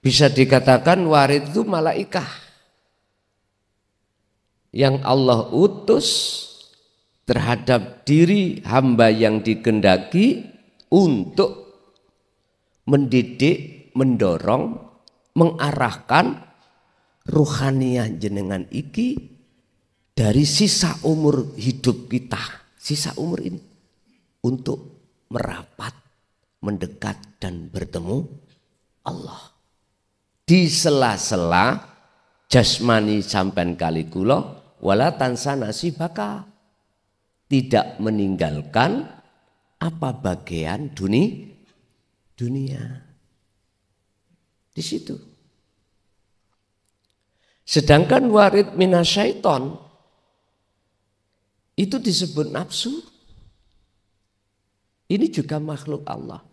Bisa dikatakan warid itu malaikah yang Allah utus terhadap diri hamba yang dikehendaki untuk mendidik, mendorong, mengarahkan ruhaniyah jenengan iki dari sisa umur hidup kita, sisa umur ini untuk merapat, mendekat dan bertemu Allah. Di sela-sela jasmani sampan kali kula wala tansa nasibaka, tidak meninggalkan apa bagian dunia. Di situ. Sedangkan warid minasyaiton itu disebut nafsu. Ini juga makhluk Allah.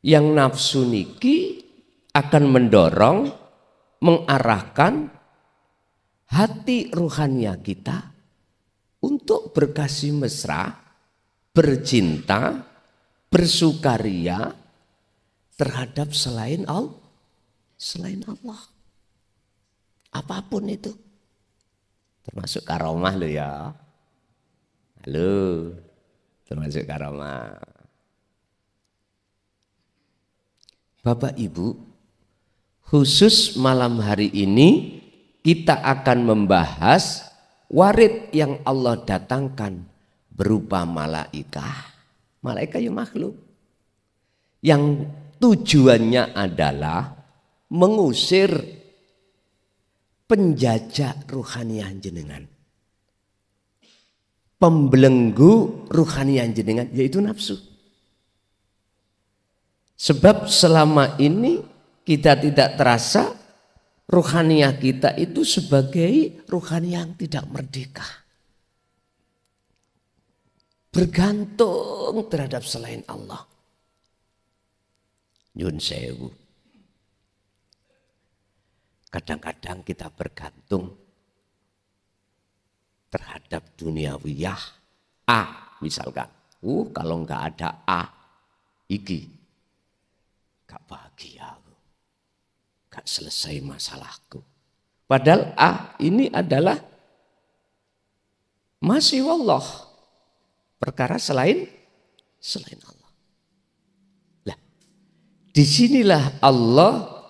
Yang nafsu niki akan mendorong, mengarahkan hati ruhania kita untuk berkasih mesra, bercinta, bersukaria terhadap selain Allah. Selain Allah, apapun itu, termasuk karomah lo ya, halo, termasuk karomah. Bapak Ibu, khusus malam hari ini kita akan membahas warid yang Allah datangkan berupa malaikah. Malaikah ya makhluk yang tujuannya adalah mengusir penjajah ruhaniah jenengan, pembelenggu ruhaniah jenengan, yaitu nafsu. Sebab selama ini kita tidak terasa ruhaniah kita itu sebagai ruhaniah yang tidak merdeka, bergantung terhadap selain Allah. Nyun sewu. Kadang-kadang kita bergantung terhadap duniawiyah A misalkan. Kalau nggak ada A, iki gak bahagia aku, gak selesai masalahku. Padahal A ini adalah masih wallah, perkara selain Allah. Lah, disinilah Allah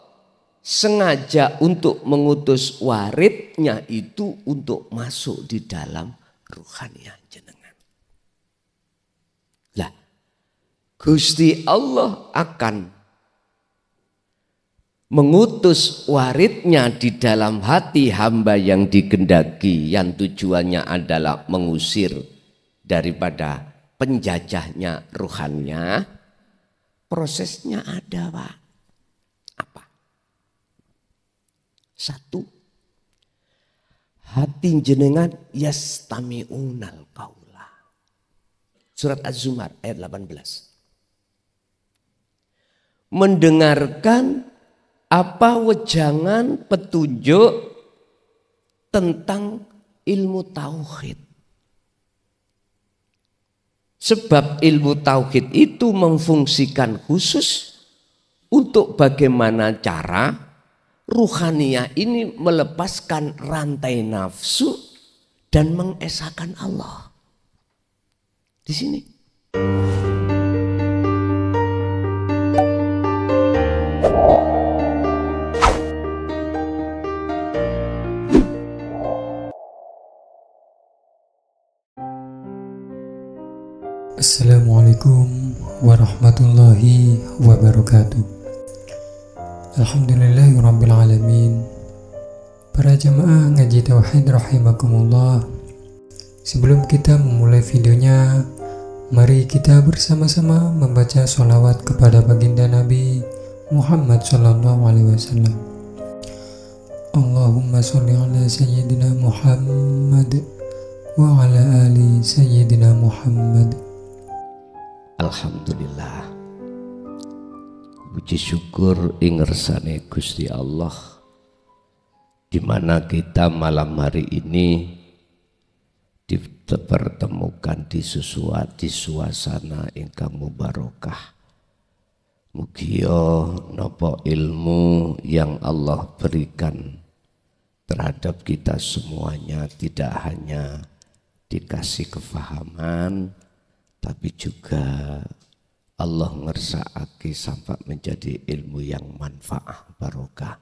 sengaja untuk mengutus waridnya itu untuk masuk di dalam ruhaniah jenengan. Lah, Gusti Allah akan mengutus waridnya di dalam hati hamba yang dikehendaki, yang tujuannya adalah mengusir daripada penjajahnya ruhaniah. Prosesnya ada, Pak. Apa? Satu, hati jenengan yastami'unal qaula. Surat Az-Zumar ayat 18. Mendengarkan apa wejangan petunjuk tentang ilmu tauhid. Sebab ilmu tauhid itu memfungsikan khusus untuk bagaimana cara ruhaniah ini melepaskan rantai nafsu dan mengesahkan Allah. Di sini. Assalamualaikum warahmatullahi wabarakatuh. Alhamdulillahirrabbilalamin. Para jamaah ngaji tauhid rahimakumullah. Sebelum kita memulai videonya, mari kita bersama-sama membaca sholawat kepada baginda Nabi Muhammad SAW. Allahumma sholli ala sayyidina Muhammad wa ala ali sayyidina Muhammad. Alhamdulillah, puji syukur ingersane Gusti Allah, di mana kita malam hari ini dipertemukan di suasana ingkang mubarakah, Mugia napa ilmu yang Allah berikan terhadap kita semuanya tidak hanya dikasih kefahaman, tapi juga Allah ngersakake sampai menjadi ilmu yang manfaat barokah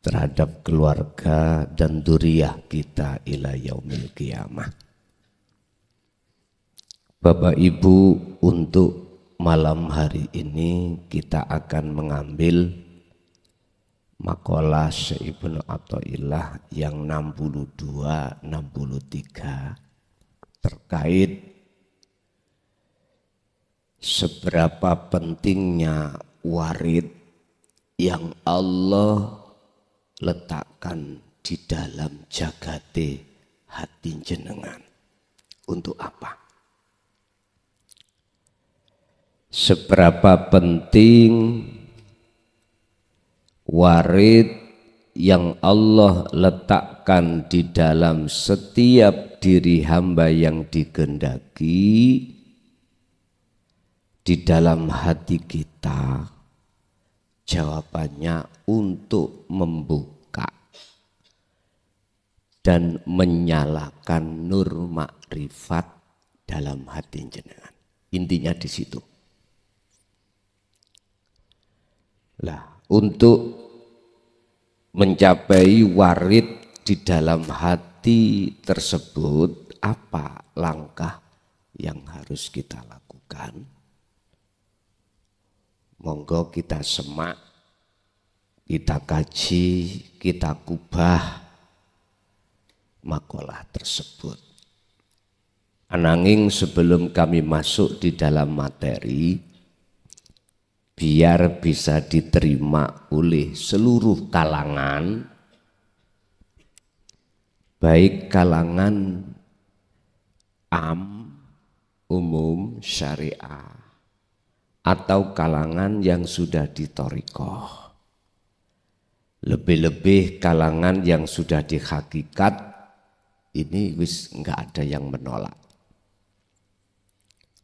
terhadap keluarga dan dzurriyyah kita ila yaumil qiyamah. Bapak Ibu, untuk malam hari ini kita akan mengambil makalah Syekh Ibnu Athaillah yang 62-63 terkait seberapa pentingnya warid yang Allah letakkan di dalam jagate hati jenengan. Untuk apa? Seberapa penting warid yang Allah letakkan di dalam setiap diri hamba yang dikehendaki di dalam hati kita? Jawabannya untuk membuka dan menyalakan nur makrifat dalam hati jenengan. Intinya di situ. Lah, untuk mencapai warid di dalam hati tersebut, apa langkah yang harus kita lakukan? Monggo kita semak, kita kaji, kita kubah makalah tersebut. Ananging sebelum kami masuk di dalam materi, biar bisa diterima oleh seluruh kalangan, baik kalangan umum syariah atau kalangan yang sudah di thariqah, lebih-lebih kalangan yang sudah di hakikat, ini wis enggak ada yang menolak.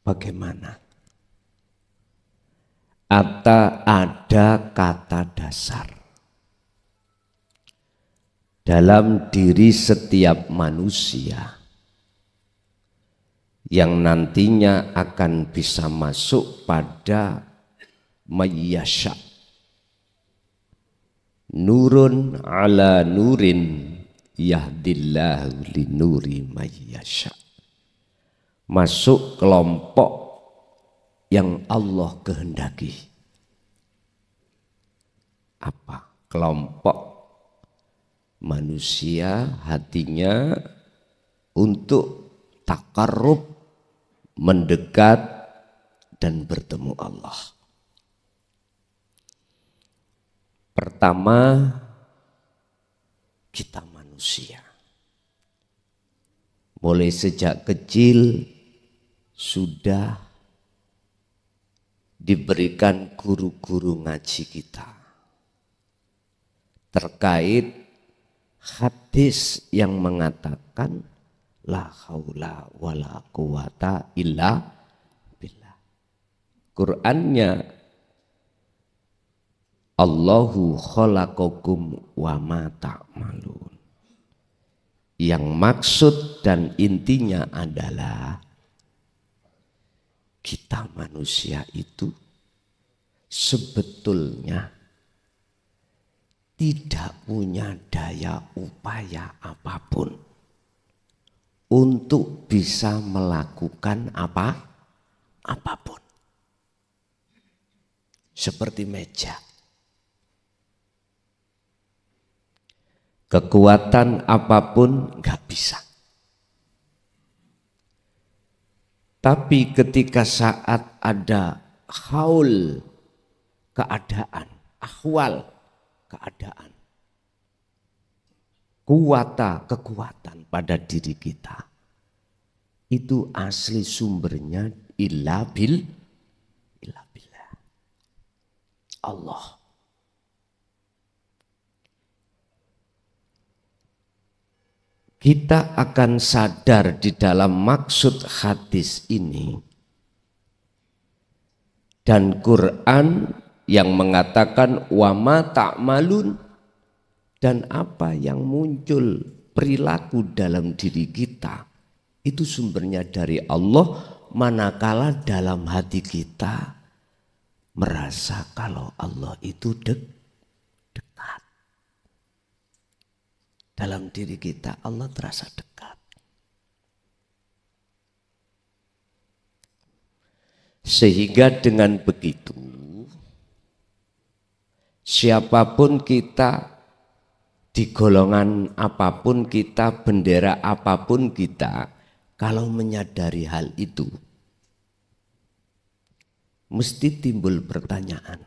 Bagaimana? Atau ada kata dasar dalam diri setiap manusia yang nantinya akan bisa masuk pada mayyasha, nurun ala nurin yahdillahu linuri mayyasha, masuk kelompok yang Allah kehendaki. Apa? Kelompok manusia hatinya untuk takarrub, mendekat dan bertemu Allah. Pertama, kita manusia. Mulai sejak kecil sudah diberikan guru-guru ngaji kita terkait hadis yang mengatakan la haula wala quwata illa billah. Qur'annya Allahu khalaqakum wa ma ta'malun. Yang maksud dan intinya adalah kita manusia itu sebetulnya tidak punya daya upaya apapun untuk bisa melakukan apapun. Seperti meja. Kekuatan apapun nggak bisa. Tapi ketika saat ada haul keadaan, ahwal keadaan, kekuatan pada diri kita, itu asli sumbernya illa billah, Allah. Kita akan sadar di dalam maksud hadis ini dan Quran yang mengatakan wa ma ta'malun, dan apa yang muncul perilaku dalam diri kita itu sumbernya dari Allah, manakala dalam hati kita merasa kalau Allah itu dekat. Dalam diri kita Allah terasa dekat. Sehingga dengan begitu siapapun kita, di golongan apapun kita, bendera apapun kita, kalau menyadari hal itu mesti timbul pertanyaan,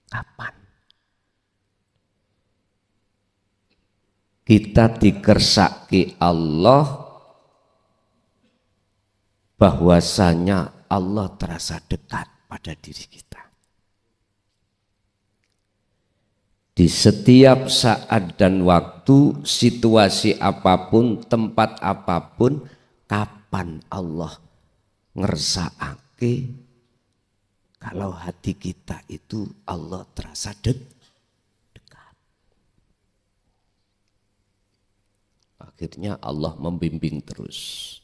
kapan kita dikersaki Allah bahwasanya Allah terasa dekat pada diri kita. Di setiap saat dan waktu, situasi apapun, tempat apapun, kapan Allah ngersakake kalau hati kita itu Allah terasa dekat. Akhirnya Allah membimbing terus.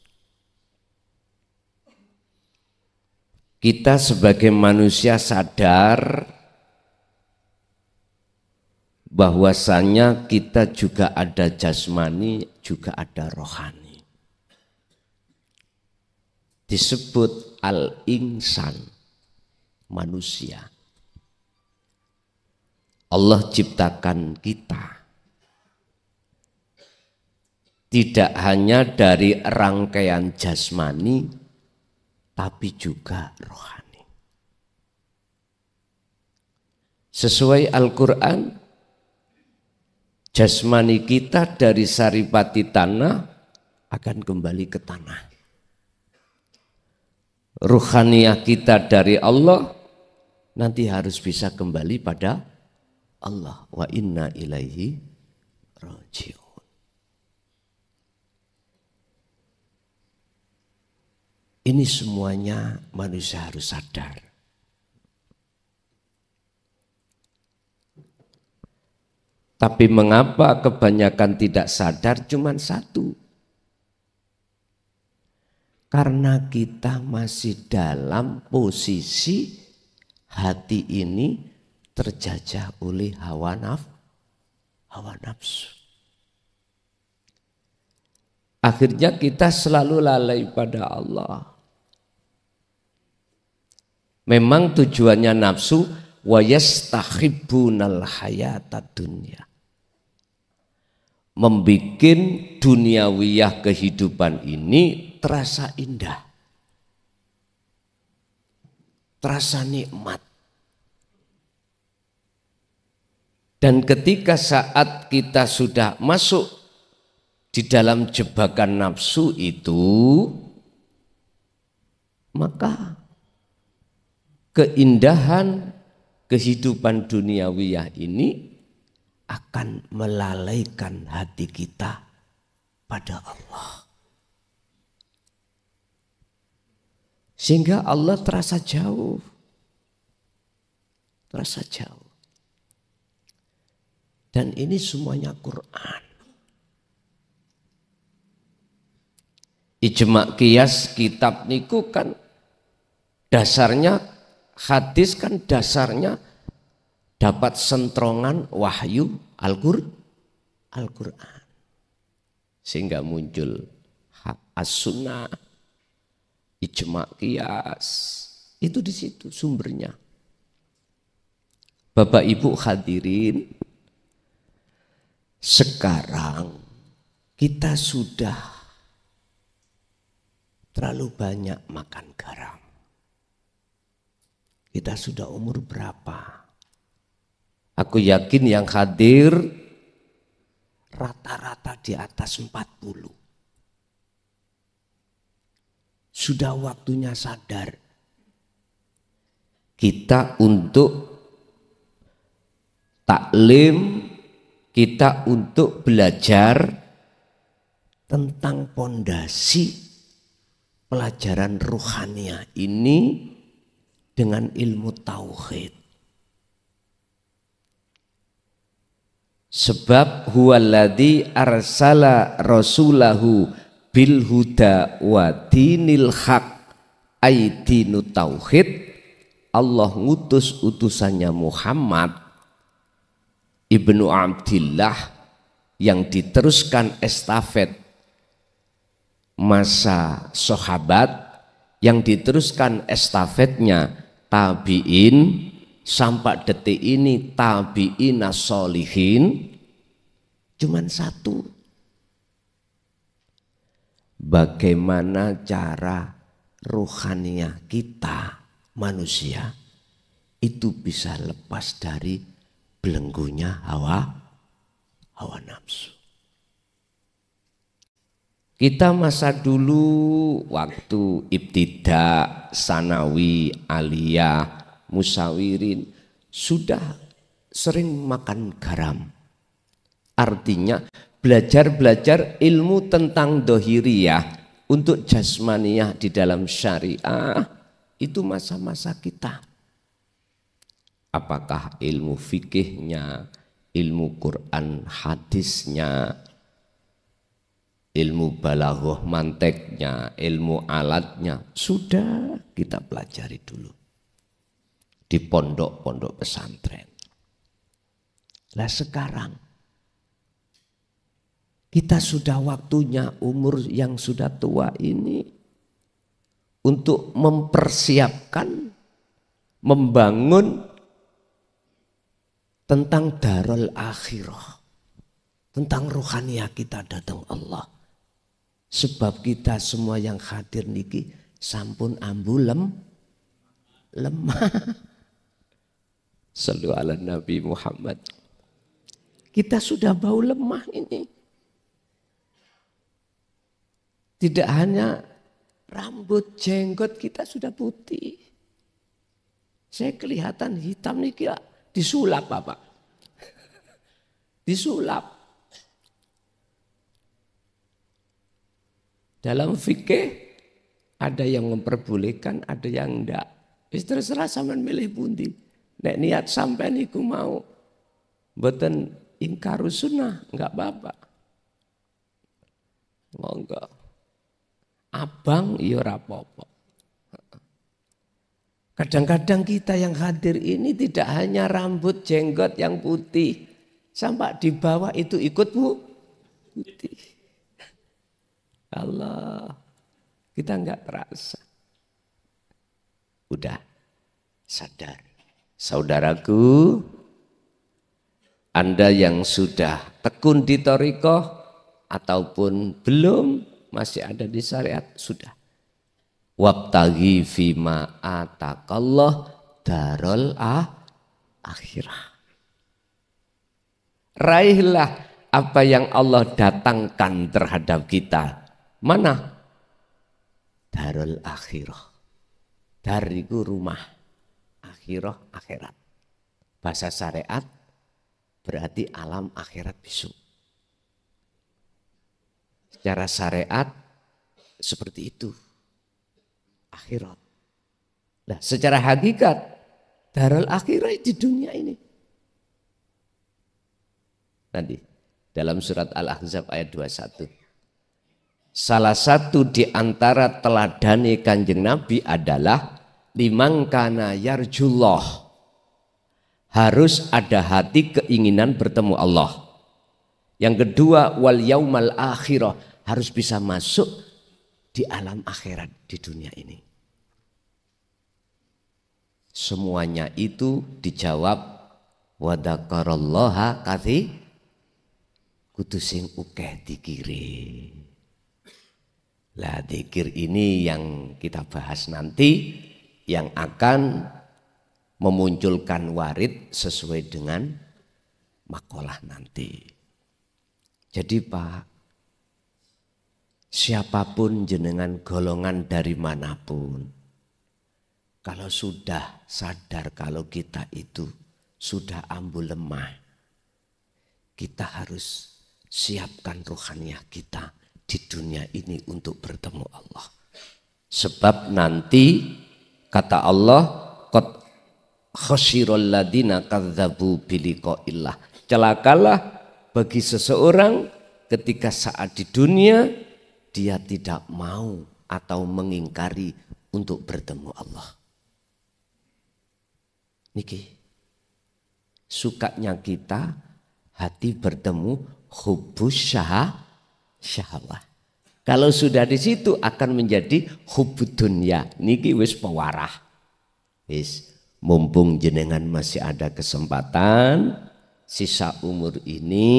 Kita sebagai manusia sadar bahwasanya kita juga ada jasmani, juga ada rohani. Disebut al-insan, manusia. Allah ciptakan kita tidak hanya dari rangkaian jasmani, tapi juga rohani. Sesuai Al-Quran, jasmani kita dari saripati tanah akan kembali ke tanah. Ruhaniyah kita dari Allah nanti harus bisa kembali pada Allah. Wa inna ilaihi raji'un. Ini semuanya manusia harus sadar. Tapi mengapa kebanyakan tidak sadar? Cuman satu. Karena kita masih dalam posisi hati ini terjajah oleh hawa nafsu. Akhirnya kita selalu lalai pada Allah. Memang tujuannya nafsu wa yastahibbunal hayatad dunya. Membikin duniawiyah kehidupan ini terasa indah. Terasa nikmat. Dan ketika saat kita sudah masuk di dalam jebakan nafsu itu, maka keindahan kehidupan duniawiyah ini akan melalaikan hati kita pada Allah. Sehingga Allah terasa jauh. Terasa jauh. Dan ini semuanya Quran. Ijma' qiyas kitab niku kan dasarnya, hadis kan dasarnya dapat sentrongan wahyu Al-Quran. Sehingga muncul as-sunnah, ijma' qiyas. Itu di situ sumbernya. Bapak Ibu hadirin, sekarang kita sudah terlalu banyak makan garam. Kita sudah umur berapa? Aku yakin yang hadir rata-rata di atas 40. Sudah waktunya sadar. Kita untuk taklim, kita untuk belajar tentang pondasi pelajaran ruhaniah ini dengan ilmu tauhid. Sebab huwaladzi arsala rasulahu bil huda wa dinil haq ai dinut tauhid. Allah ngutus utusannya Muhammad ibnu Abdillah yang diteruskan estafet masa sahabat, yang diteruskan estafetnya tabi'in sampai detik ini tabi'ina sholihin, cuman satu. Bagaimana cara rohaniah kita manusia itu bisa lepas dari belenggunya hawa nafsu. Kita masa dulu waktu ibtida, sanawi, aliyah, musawirin sudah sering makan garam. Artinya belajar ilmu tentang dohiriyah untuk jasmaniyah di dalam syariah itu masa-masa kita. Apakah ilmu fikihnya, ilmu Quran hadisnya, ilmu balaghah manteknya, ilmu alatnya sudah kita pelajari dulu di pondok-pondok pesantren. Lah sekarang kita sudah waktunya umur yang sudah tua ini untuk mempersiapkan, membangun tentang darul akhirah, tentang rohaniah kita datang Allah. Sebab kita semua yang hadir niki sampun ambu lemah. Shallu ala Nabi Muhammad. Kita sudah bau lemah ini. Tidak hanya rambut jenggot kita sudah putih. Saya kelihatan hitam nih kira disulap Bapak. Disulap. Dalam fikih ada yang memperbolehkan, ada yang enggak. Terserah sampean milih pundi. Nek niat sampai niku mau mboten ingkaru sunnah enggak apa-apa. Monggo. Abang ya ora apa-apa. Kadang-kadang kita yang hadir ini tidak hanya rambut jenggot yang putih, sampai di bawah itu ikut putih. Allah, kita enggak terasa. Udah sadar. Saudaraku, Anda yang sudah tekun di thariqah ataupun belum, masih ada di syariat, sudah. Wabtaghi fima atakallah darul akhirah. Raihlah apa yang Allah datangkan terhadap kita. Mana? Darul akhirah. Dariku rumah. Akhirah akhirat. Bahasa syariat berarti alam akhirat besok. Secara syariat seperti itu. Akhirat. Nah, secara hakikat darul akhirat di dunia ini. Nanti dalam surat Al-Ahzab ayat 21. Salah satu di antara teladani Kanjeng Nabi adalah liman kana yarjullah. Harus ada hati keinginan bertemu Allah. Yang kedua wal yaumal akhirah, harus bisa masuk di alam akhirat di dunia ini. Semuanya itu dijawab wa dzakarallaha katsir kudu sing akeh dikire. Lah dzikir ini yang kita bahas nanti, yang akan memunculkan warid sesuai dengan makalah nanti. Jadi Pak, siapapun jenengan golongan dari manapun, kalau sudah sadar kalau kita itu sudah ambu lemah, kita harus siapkan rohaniah kita di dunia ini untuk bertemu Allah. Sebab nanti kata Allah, khasirul ladina kadzabu biliqaillah. Celakalah bagi seseorang ketika saat di dunia dia tidak mau atau mengingkari untuk bertemu Allah. Niki sukanya kita hati bertemu hubbus syahwah. Kalau sudah di situ akan menjadi hubbud dunya. Niki wis pewarah. Wis mumpung jenengan masih ada kesempatan sisa umur ini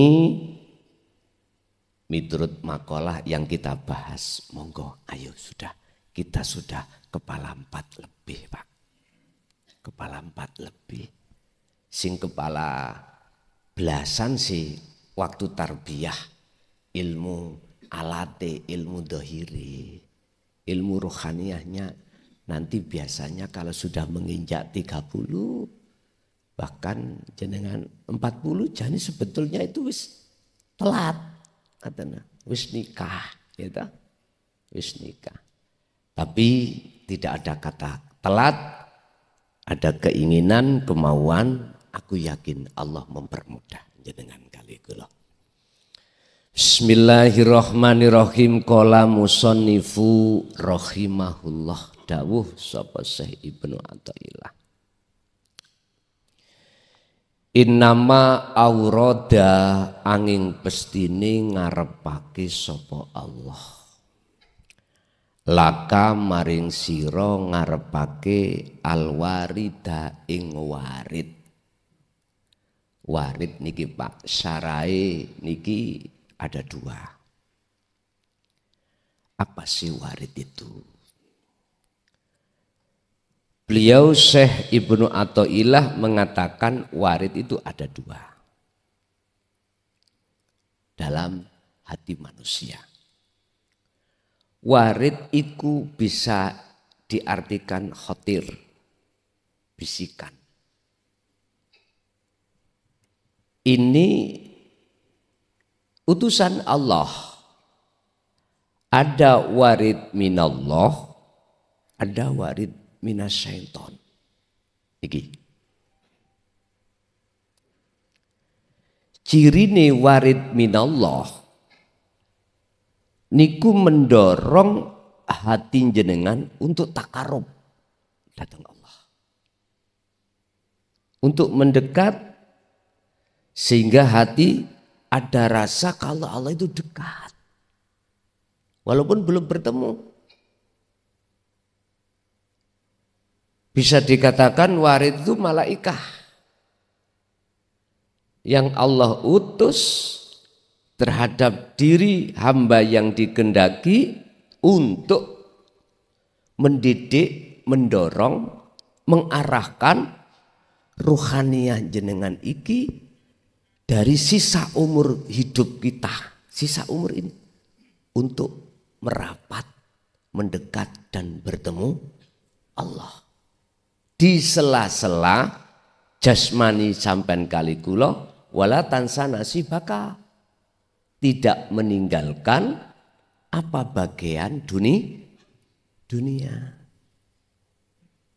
miturut makalah yang kita bahas, monggo ayo kita sudah kepala 4 lebih Pak. Kepala 4 lebih. Sing kepala belasan sih waktu tarbiyah ilmu alate, ilmu dohiri, ilmu rohaniyahnya nanti biasanya kalau sudah menginjak 30 bahkan jenengan 40 jadi sebetulnya itu wis telat katanya, wis nikah gitu. Wis nikah. Tapi tidak ada kata telat, ada keinginan, kemauan, aku yakin Allah mempermudah jenengan kali kula. Bismillahirrahmanirrahim. Qala musannifu rahimahullah, dawuh sapa Syekh Ibnu Athaillah. Innama aurada angin pestine ngarepake sapa Allah. Laka maring sira ngarepake alwarida ing warid. Warid niki Pak, syarae niki ada 2. Apa sih warid itu? Beliau Syekh Ibnu Athaillah mengatakan warid itu ada 2 dalam hati manusia. Warid itu bisa diartikan khotir, bisikan. Ini utusan Allah. Ada warid minallah, ada warid minasyaiton. Iki. Cirine warid minallah niku mendorong hati jenengan untuk takarub datang Allah. Untuk mendekat sehingga hati ada rasa kalau Allah itu dekat. Walaupun belum bertemu. Bisa dikatakan warid itu malaikah yang Allah utus terhadap diri hamba yang dikehendaki untuk mendidik, mendorong, mengarahkan ruhaniyah jenengan iki dari sisa umur hidup kita, sisa umur ini untuk merapat, mendekat dan bertemu Allah. Di sela-sela jasmani sampean kali kula wala tansa nasibaka, tidak meninggalkan apa bagian dunia.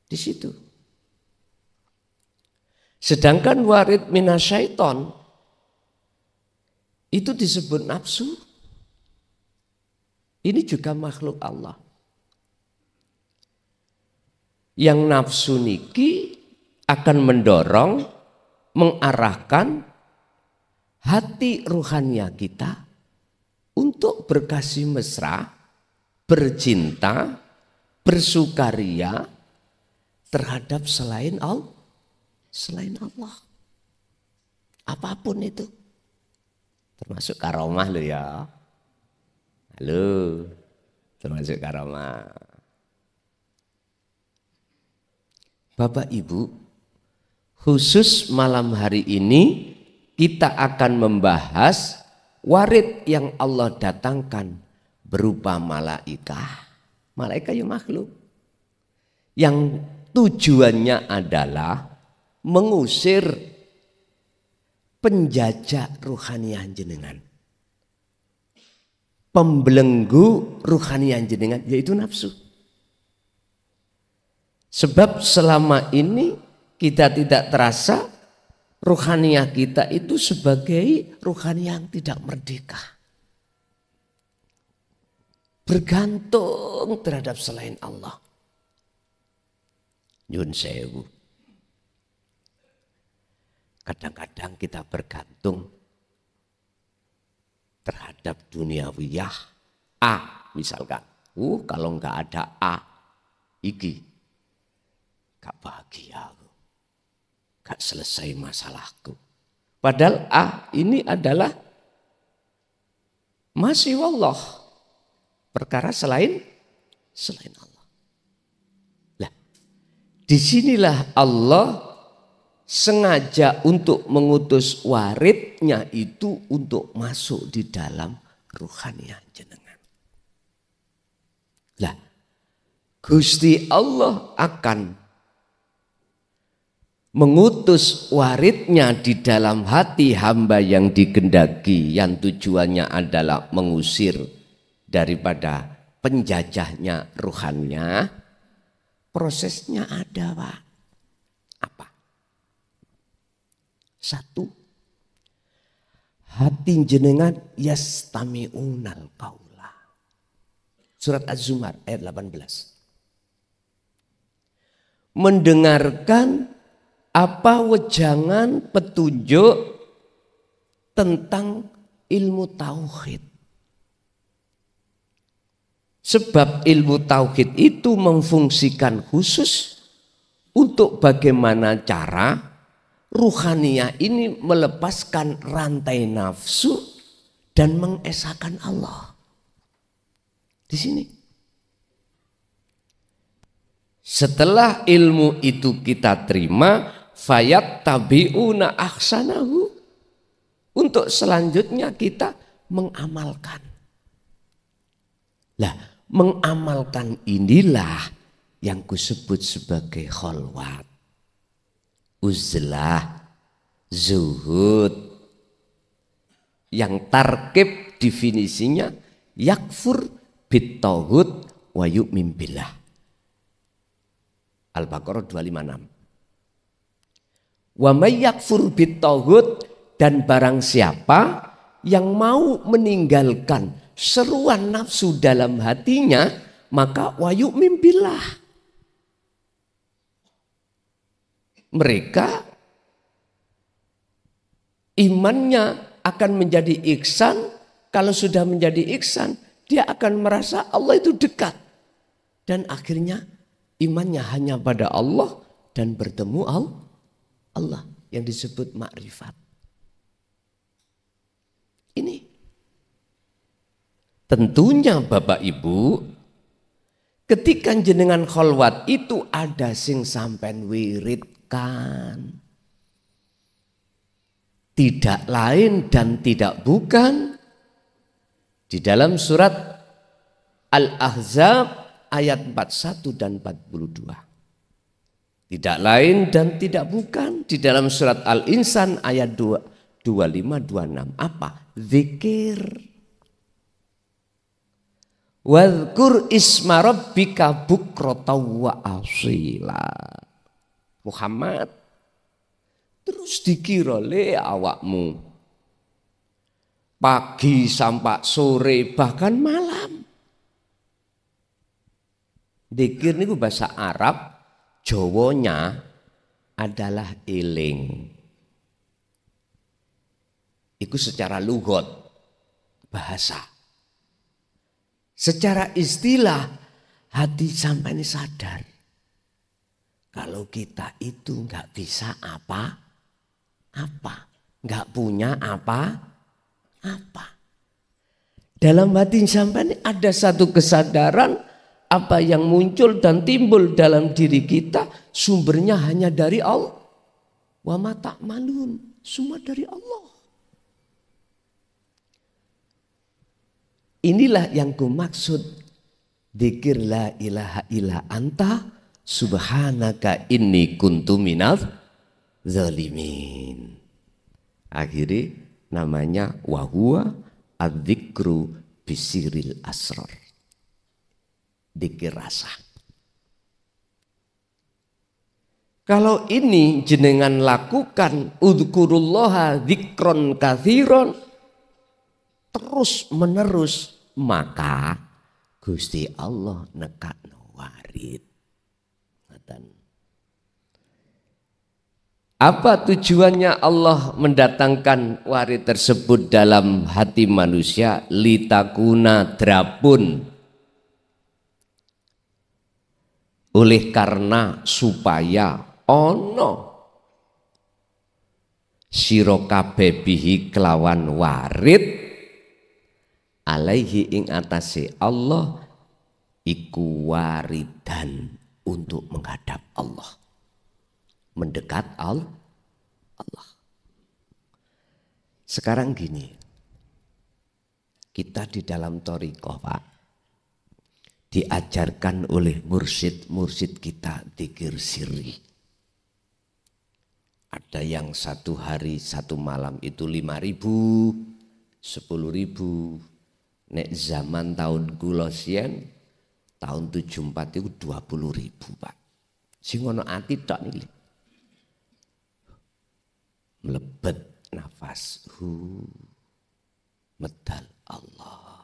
Di situ. Sedangkan warid minasyaiton itu disebut nafsu. Ini juga makhluk Allah. Yang nafsu niki akan mendorong, mengarahkan hati ruhannya kita untuk berkasih mesra, bercinta, bersukaria terhadap selain Allah. Apapun itu. Termasuk karomah lo ya. Halo, termasuk karomah. Bapak Ibu, khusus malam hari ini kita akan membahas warid yang Allah datangkan berupa malaikat. Malaikat yang makhluk. Yang tujuannya adalah mengusir penjajah ruhaniah jenengan. Pembelenggu ruhaniah jenengan yaitu nafsu. Sebab selama ini kita tidak terasa ruhaniyah kita itu sebagai ruhaniyah yang tidak merdeka. Bergantung terhadap selain Allah. Nyun sewu. Kadang-kadang kita bergantung terhadap duniawiyah. Misalkan. Kalau nggak ada iki. Gak bahagia aku. Gak selesai masalahku. Padahal ini adalah masih wallah. Perkara selain Allah. Lah, disinilah Allah sengaja untuk mengutus waridnya itu untuk masuk di dalam ruhaniyah jenengan. Lah, Gusti Allah akan mengutus waridnya di dalam hati hamba yang dikehendaki, yang tujuannya adalah mengusir daripada penjajahnya ruhannya. Prosesnya ada, Pak. Apa? Satu, hati jenengan yastami'unal qaula. Surat Az-Zumar ayat 18. Mendengarkan apa wejangan petunjuk tentang ilmu tauhid. Sebab ilmu tauhid itu memfungsikan khusus untuk bagaimana cara ruhaniyah ini melepaskan rantai nafsu dan mengesahkan Allah. Di sini. Setelah ilmu itu kita terima, fayat tabiuna ahsanahu. Untuk selanjutnya kita mengamalkan. Lah, mengamalkan inilah yang kusebut sebagai kholwat, uzlah, zuhud. Yang tarkib definisinya yakfur bittauhid wa yu'min billah. Al-Baqarah 256. Wa may yakfur bittauhid, dan barang siapa yang mau meninggalkan seruan nafsu dalam hatinya, maka wa yu'min billah. Mereka imannya akan menjadi ihsan. Kalau sudah menjadi ihsan, dia akan merasa Allah itu dekat. Dan akhirnya imannya hanya pada Allah dan bertemu Allah yang disebut makrifat. Ini tentunya Bapak Ibu, ketika jenengan kholwat itu ada sing sampean wiridkan. Tidak lain dan tidak bukan di dalam surat Al-Ahzab ayat 41 dan 42. Tidak lain dan tidak bukan di dalam surat Al-Insan ayat 25-26. Apa? Zikir. Wadhkur isma rabbika bukratan wa asila. Muhammad, terus dikira le awakmu pagi sampai sore bahkan malam. Zikir niku bahasa Arab, Jawanya adalah eling. Itu secara lugot, bahasa. Secara istilah, hati sampai ini sadar. Kalau kita itu nggak bisa apa-apa. Nggak punya apa-apa. Dalam hati sampai ini ada satu kesadaran, apa yang muncul dan timbul dalam diri kita sumbernya hanya dari Allah. Wa ma ta'malun, semua dari Allah. Inilah yang kumaksud dzikir la ilaha illa anta subhanaka inni kuntu minadz zalimin. Akhirnya namanya wahuwa adzikru bisiril asrar. Dzikir rasa. Kalau ini jenengan lakukan udzukurullaha dzikron katsiron terus menerus, maka Gusti Allah nekakno warid. Apa tujuannya Allah mendatangkan warid tersebut dalam hati manusia? Litakuna drapun. Oleh karena supaya ono sira kabeh bihi kelawan warid alaihi ing atase Allah iku waridan untuk menghadap Allah, mendekat Allah. Sekarang gini, kita di dalam thariqah Pak, diajarkan oleh mursyid kita dzikir sirri. Ada yang 1 hari 1 malam itu 5.000, 10.000. Nek zaman tahun kula siyen tahun 74 itu 20.000 Pak. Sing ono ati tok niki. Melebet nafas, medal Allah,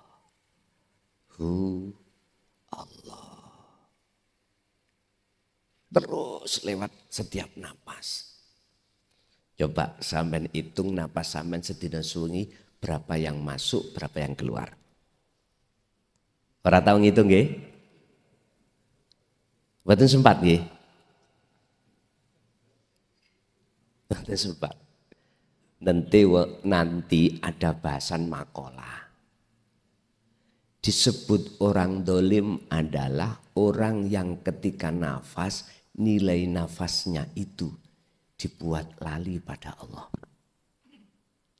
Allah. Terus lewat setiap napas. Coba sampean hitung napas sampean sedina suwengi berapa yang masuk, berapa yang keluar. Ora tau ngitung nggih? Mboten sempat nggih? Mboten sempat. Nanti ada bahasan makalah. Disebut orang dolim adalah orang yang ketika nafas, nilai nafasnya itu dibuat lali pada Allah.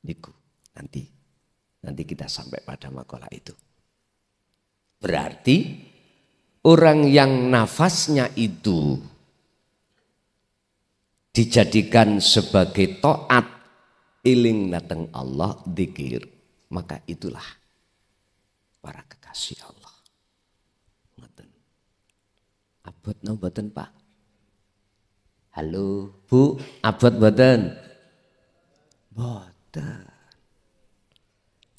Niku nanti kita sampai pada makalah itu. Berarti orang yang nafasnya itu dijadikan sebagai taat, iling datang Allah, dzikir, maka itulah para kekasih Allah. Ngoten. Abot no mboten Pak? Halo Bu, abot mboten? Mboten.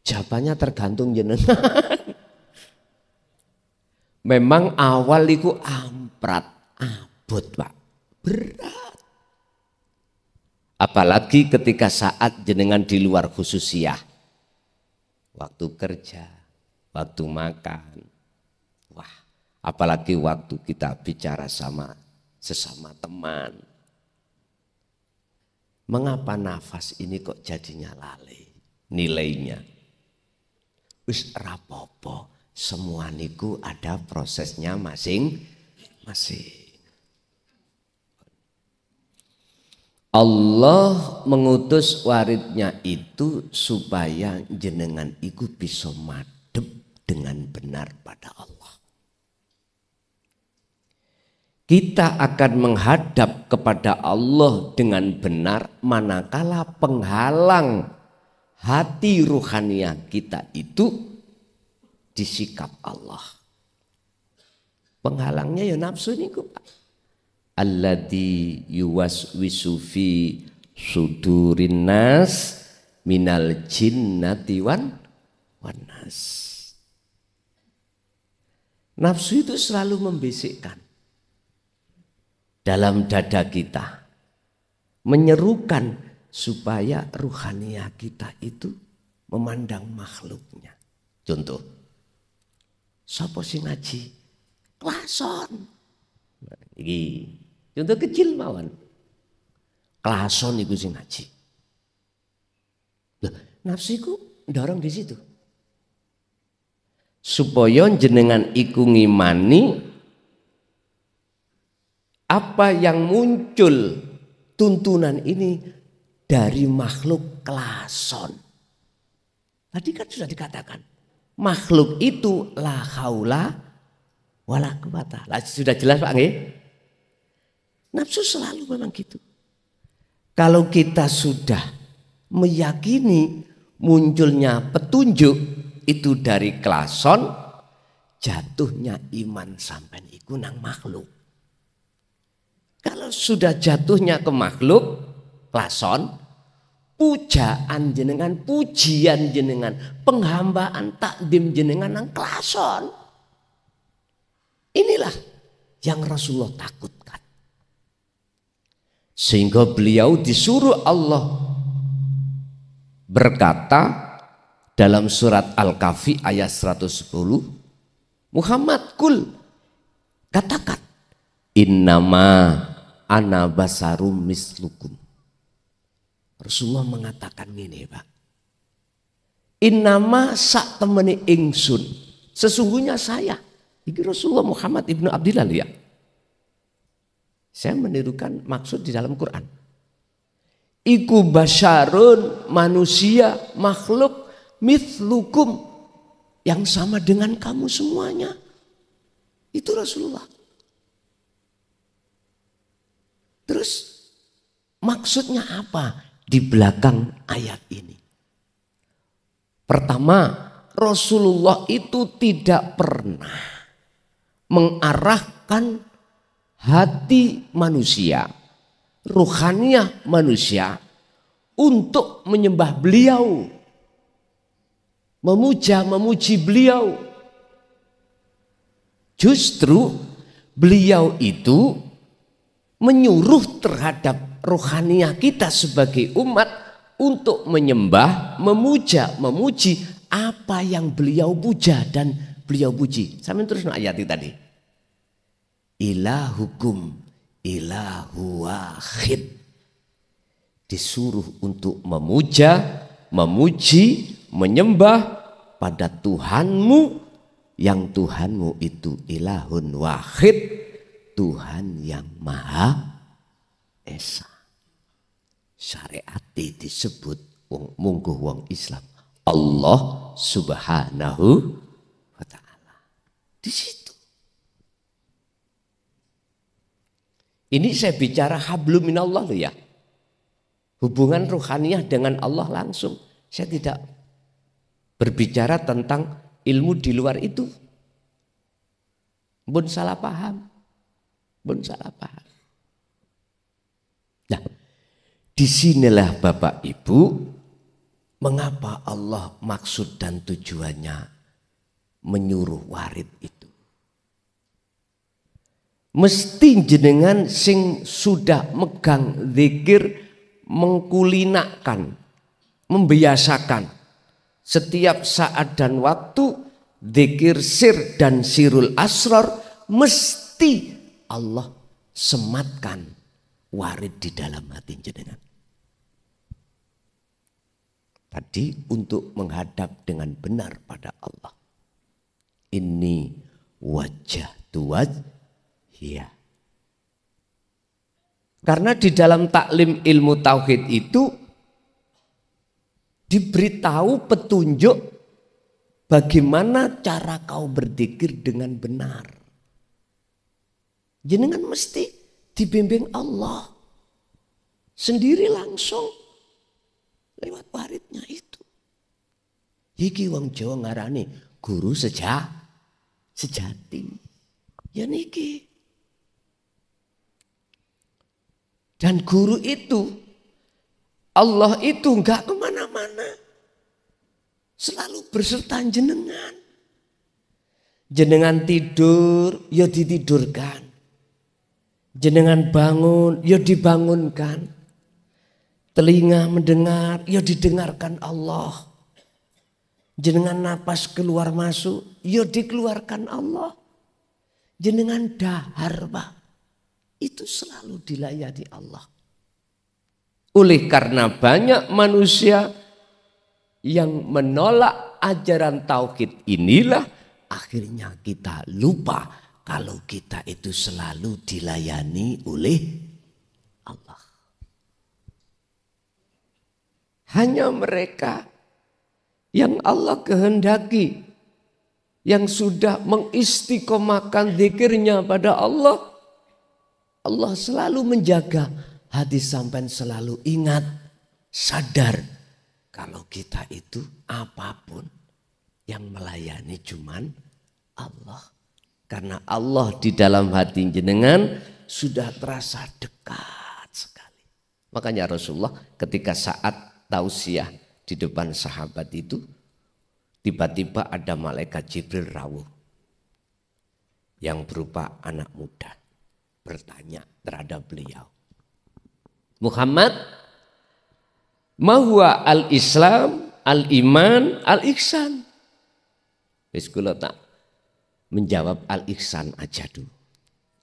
Jawabannya tergantung jenengan. Memang awal iku amprat, abot Pak, berat. Apalagi ketika saat jenengan di luar khususiyah. Waktu kerja, waktu makan. Wah, apalagi waktu kita bicara sama sesama teman. Mengapa nafas ini kok jadinya lalai nilainya? Wis rapopo, semua niku ada prosesnya masing-masing. Allah mengutus waridnya itu supaya jenengan iku bisa madhep dengan benar pada Allah. Kita akan menghadap kepada Allah dengan benar manakala penghalang hati ruhaniah kita itu disikap Allah. Penghalangnya ya nafsu niku Pak. Alladzi yuwaswisu fi sudurin nas minal jinnati wan nas. Nafsu itu selalu membisikkan dalam dada kita, menyerukan supaya ruhaniah kita itu memandang makhluknya. Contoh, sapa sing ngaji? Klason. Iki contoh kecil mawon. Klason iku sing ngaji. Loh, nafsiku dorong di situ. Supaya jenengan iku ngimani apa yang muncul tuntunan ini dari makhluk klason. Tadi kan sudah dikatakan makhluk itu la haula wala quwata. Sudah jelas Pak nggih? Nafsu selalu memang gitu. Kalau kita sudah meyakini munculnya petunjuk itu dari klason, jatuhnya iman sampai iku nang makhluk. Kalau sudah jatuhnya ke makhluk, klason, pujaan jenengan, pujian jenengan, penghambaan takdim jenengan nang klason. Inilah yang Rasulullah takutkan. Sehingga beliau disuruh Allah berkata dalam surat Al-Kahfi ayat 110, Muhammad kul, katakan, innama ana basarum mislukum. Rasulullah mengatakan ini, Pak. Innama sak temeni ingsun, sesungguhnya saya. Ini Rasulullah Muhammad ibnu Abdillah ya. Saya menirukan maksud di dalam Quran. Iku basyarun, manusia, makhluk, mithlukum, yang sama dengan kamu semuanya. Itu Rasulullah. Terus maksudnya apa di belakang ayat ini? Pertama, Rasulullah itu tidak pernah mengarahkan hati manusia, ruhaniah manusia untuk menyembah beliau, memuji beliau. Justru beliau itu menyuruh terhadap rohaniah kita sebagai umat untuk menyembah, memuji apa yang beliau puja dan beliau puji. Sampai terus ayat tadi. Ilahukum ilahu wahid. Disuruh untuk memuji, menyembah pada Tuhanmu, yang Tuhanmu itu ilahun wahid, Tuhan yang Maha Esa. Syariat disebut mungguh wong Islam Allah Subhanahu wa ta'ala. Di situ. Ini saya bicara hablum minallah loh ya. Hubungan ruhaniah dengan Allah langsung. Saya tidak berbicara tentang ilmu di luar itu. Bun salah paham. Nah, disinilah Bapak Ibu, mengapa Allah maksud dan tujuannya menyuruh warid itu. Mesti jenengan sing sudah megang zikir, mengkulinakan, membiasakan setiap saat dan waktu zikir sir dan sirul asrar, mesti Allah sematkan warid di dalam hati jenengan. Tadi untuk menghadap dengan benar pada Allah. Ini wajah tuwaj. Iya. Karena di dalam taklim ilmu tauhid itu diberitahu petunjuk bagaimana cara kau berzikir dengan benar. Jenengan mesti dibimbing Allah sendiri langsung lewat waridnya itu. Iki wong Jawa ngarani guru sejati. Ya niki. Dan guru itu, Allah itu enggak kemana-mana. Selalu berserta jenengan. Jenengan tidur, ya ditidurkan. Jenengan bangun, ya dibangunkan. Telinga mendengar, ya didengarkan Allah. Jenengan napas keluar masuk, ya dikeluarkan Allah. Jenengan dahar, Pak. Itu selalu dilayani Allah. Oleh karena banyak manusia yang menolak ajaran tauhid inilah akhirnya kita lupa kalau kita itu selalu dilayani oleh Allah. Hanya mereka yang Allah kehendaki, yang sudah mengistiqomahkan zikirnya pada Allah, Allah selalu menjaga hati sampai selalu ingat, sadar kalau kita itu apapun yang melayani cuman Allah. Karena Allah di dalam hati jenengan sudah terasa dekat sekali. Makanya Rasulullah ketika saat tausiah di depan sahabat itu, tiba-tiba ada malaikat Jibril rawuh yang berupa anak muda bertanya terhadap beliau, Muhammad, ma huwa al-Islam, al-iman, al-ihsan. Wis kula tak menjawab al-ihsan aja dulu.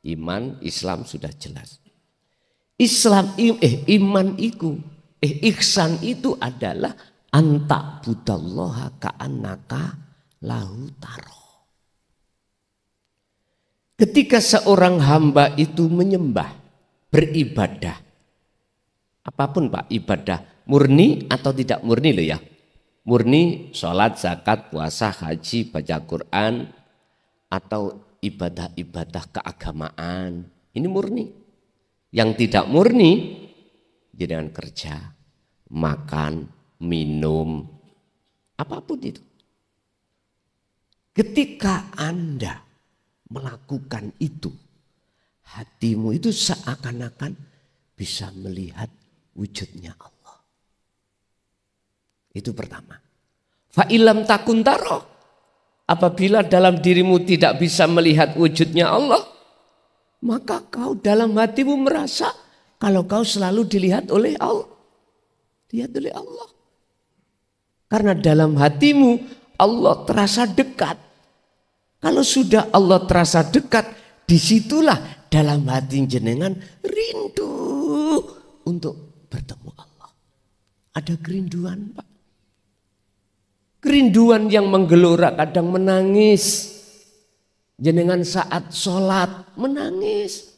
Iman, Islam sudah jelas. Iman itu, ihsan itu adalah anta budallaha ka'annaka lahu taro. Ketika seorang hamba itu menyembah, beribadah, apapun Pak, ibadah murni atau tidak murni loh ya. Murni sholat, zakat, puasa, haji, baca Quran, atau ibadah-ibadah keagamaan. Ini murni. Yang tidak murni, dengan kerja, makan, minum, apapun itu. Ketika Anda melakukan itu, hatimu itu seakan-akan bisa melihat wujudnya Allah. Itu pertama. Fa'ilam takun taro, apabila dalam dirimu tidak bisa melihat wujudnya Allah, maka kau dalam hatimu merasa kalau kau selalu dilihat oleh Allah. Lihat oleh Allah. Karena dalam hatimu Allah terasa dekat. Kalau sudah Allah terasa dekat, disitulah dalam hati jenengan rindu untuk bertemu Allah. Ada kerinduan Pak. Kerinduan yang menggelora, kadang menangis. Jenengan saat sholat menangis.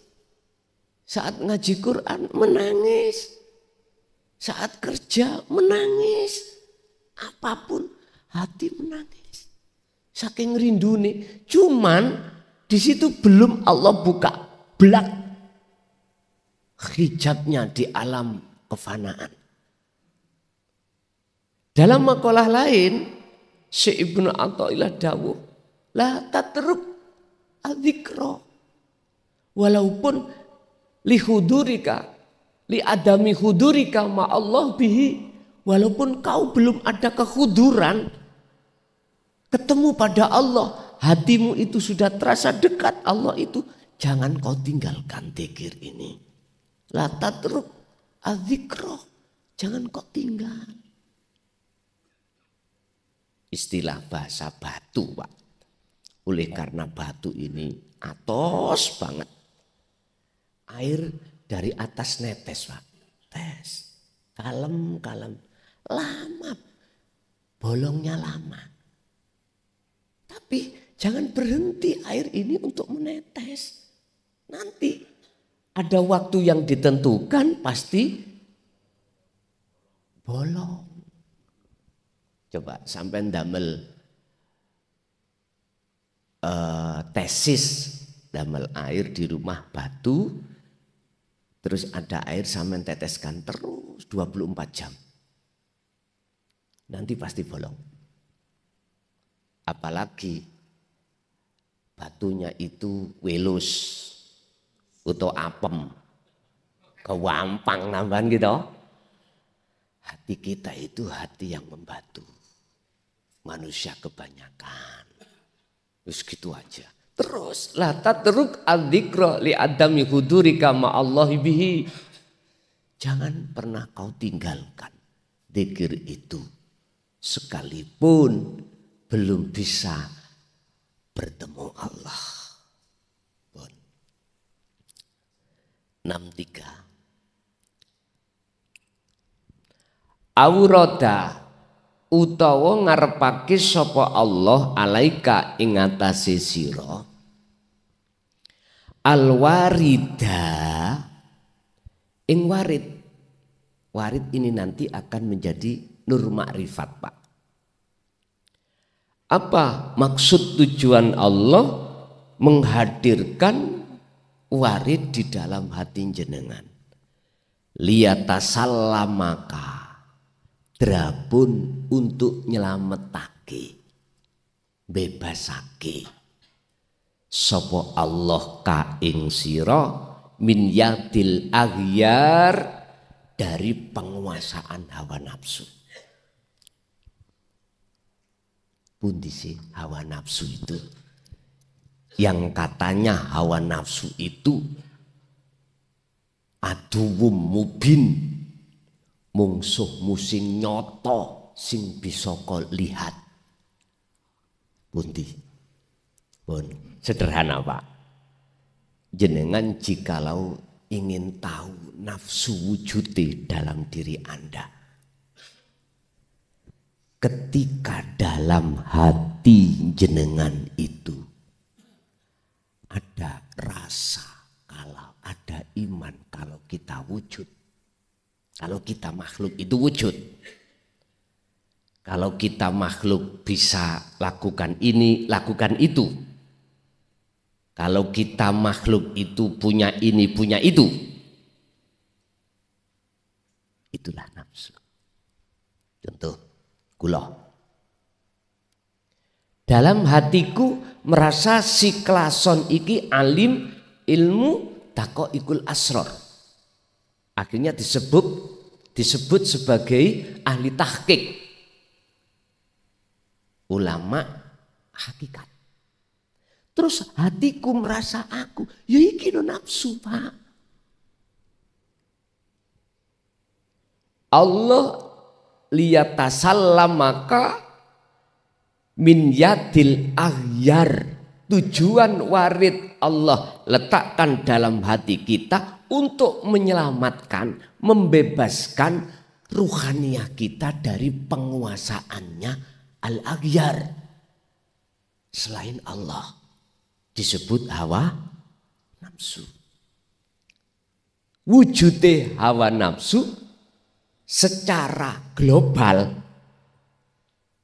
Saat ngaji Quran menangis. Saat kerja menangis. Apapun hati menangis. Saking rindu nih. Cuman di situ belum Allah buka belak hijabnya di alam kefanaan. Dalam makalah lain, Syekh Ibnu Athaillah dawuh, la tatruk adzikra. Walaupun li hudurika, li adami hudurika ma Allah bihi, walaupun kau belum ada kehuduran, ketemu pada Allah, hatimu itu sudah terasa dekat Allah itu, jangan kau tinggalkan zikir ini. La tatruk adzikra, jangan kau tinggal. Istilah bahasa batu Pak. Oleh karena batu ini atos banget. Air dari atas netes Pak. Tes. Kalem. Lama. Bolongnya lama. Tapi jangan berhenti air ini untuk menetes. Nanti ada waktu yang ditentukan pasti bolong. Coba sampai ndamel tesis, damel air di rumah batu, terus ada air sampai teteskan terus 24 jam. Nanti pasti bolong. Apalagi batunya itu welus atau apem, kewampang nambahan gitu. Hati kita itu hati yang membatu. Manusia kebanyakan. Terus gitu aja. Terus la tatruk adzikra li adami hudurika ma Allah bihi. Jangan pernah kau tinggalkan zikir itu sekalipun belum bisa bertemu Allah. 63. Aurada utawa ngarepake sapa Allah alaika ing atase sira alwarida ing warid. Warid ini nanti akan menjadi nur makrifat Pak. Apa maksud tujuan Allah menghadirkan warid di dalam hati jenengan? Liyatasallamaka, drabun untuk nyelametake, bebasake sapa Allah ka ing sira min yadil aghyar, dari penguasaan hawa nafsu. Pundi sih hawa nafsu itu? Yang katanya hawa nafsu itu aduwum mubin, mungsuh musing nyoto sing bisa kok lihat. Pundi? Pun sederhana Pak. Jenengan jikalau ingin tahu nafsu wujudi dalam diri Anda, ketika dalam hati jenengan itu ada rasa, kalau ada iman, kalau kita wujud, kalau kita makhluk itu wujud, kalau kita makhluk bisa lakukan ini, lakukan itu, kalau kita makhluk itu punya ini, punya itu, itulah nafsu. Contoh, kula dalam hatiku merasa si klason iki alim ilmu taqoikul asror. Akhirnya disebut sebagai ahli tahqiq, ulama hakikat. Terus hatiku merasa aku, ya iki no nafsu Pak. Allah liyatasallamaka min yadil aghyar. Tujuan warid Allah letakkan dalam hati kita untuk menyelamatkan, membebaskan ruhaniyah kita dari penguasaannya al-aghyar selain Allah, disebut hawa nafsu. Wujude hawa nafsu secara global,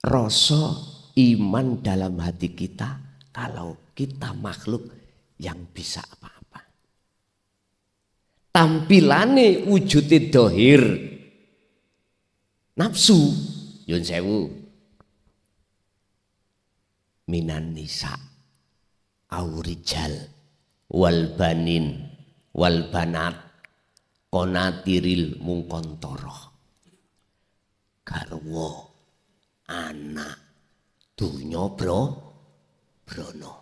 rasa iman dalam hati kita kalau kita makhluk yang bisa apa-apa. Tampilane wujude dohir nafsu, yun sewu, minan nisa aurijal wal banin wal banat konatiril mungkontoroh, garwa anak dunya brono.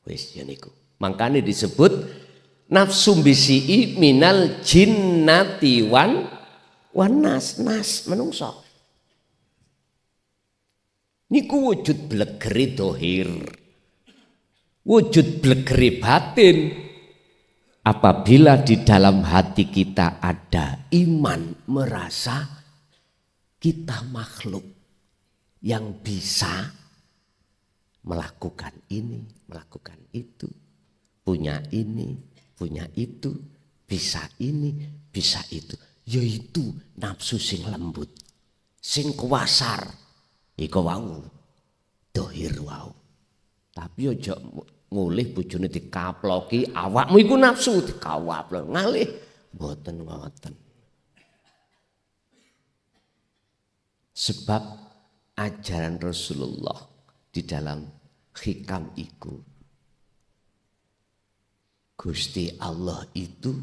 Wis ya niku. Makanya disebut nafsu bisi'i minal jinnati wan nas menungso. Niku wujud blegeri dohir, wujud blegeri batin. Apabila di dalam hati kita ada iman, merasa kita makhluk yang bisa melakukan ini, melakukan itu, punya ini, punya itu, bisa ini, bisa itu. Yaitu nafsu sing lembut, sing kuwasar, iku wau, dohir wau. Tapi aja mulih bojone dikaploki, awakmu iku nafsu dikawaplok, ngalih mboten ngoten. Sebab ajaran Rasulullah di dalam hikam iku, Gusti Allah itu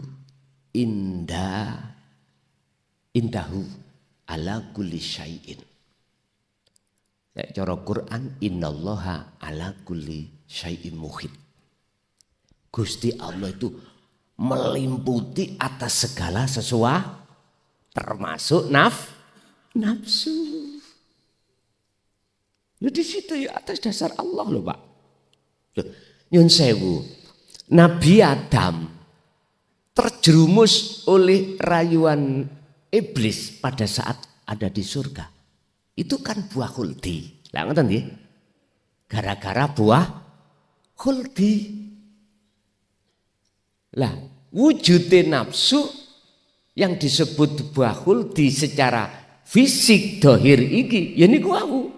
indahu ala kulli syai'in. Nek cara Quran innallaha ala kulli syai'in muhit. Gusti Allah itu melimputi atas segala sesuatu, termasuk nafsu. Loh di situ ya atas dasar Allah loh Pak. Loh, nyun sewu, Nabi Adam terjerumus oleh rayuan iblis pada saat ada di surga. Itu kan buah khuldi. Lah ngoten nggih. Gara-gara buah khuldi. Lah, wujude nafsu yang disebut buah khuldi secara fisik dohir iki ya niku wau.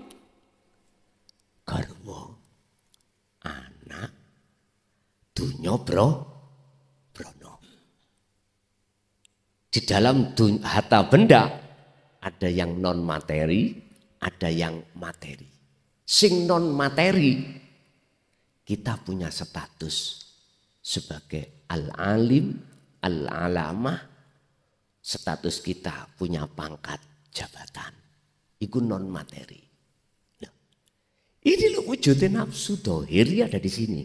Garwa anak dunya brono. Di dalam harta benda ada yang non materi, ada yang materi. Sing non materi kita punya status sebagai al-alim, al-alamah, status kita punya pangkat jabatan. Iku non materi. Nah, ini loh wujudnya nafsu dohir ada di sini.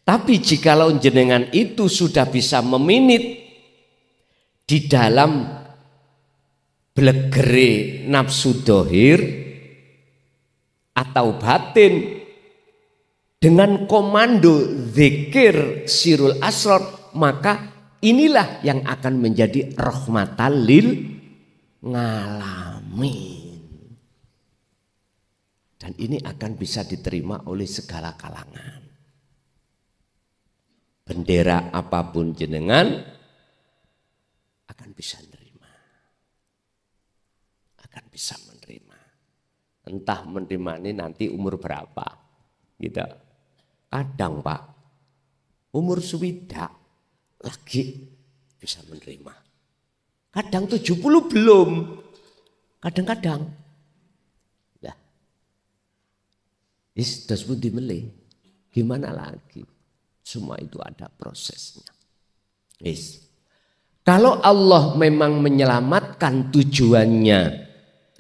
Tapi jikalau jenengan itu sudah bisa meminit di dalam belegere nafsu dohir atau batin dengan komando zikir sirul asrar, maka inilah yang akan menjadi rahmatan lil ngalamin. Dan ini akan bisa diterima oleh segala kalangan. Bendera apapun jenengan akan bisa menerima. Akan bisa menerima. Entah menerima ini nanti umur berapa. Gitu. Kadang Pak, umur swidak lagi bisa menerima. Kadang 70 belum. Kadang-kadang. Lah. Terus pun dimilih. Gimana lagi? Semua itu ada prosesnya. Kalau Allah memang menyelamatkan tujuannya,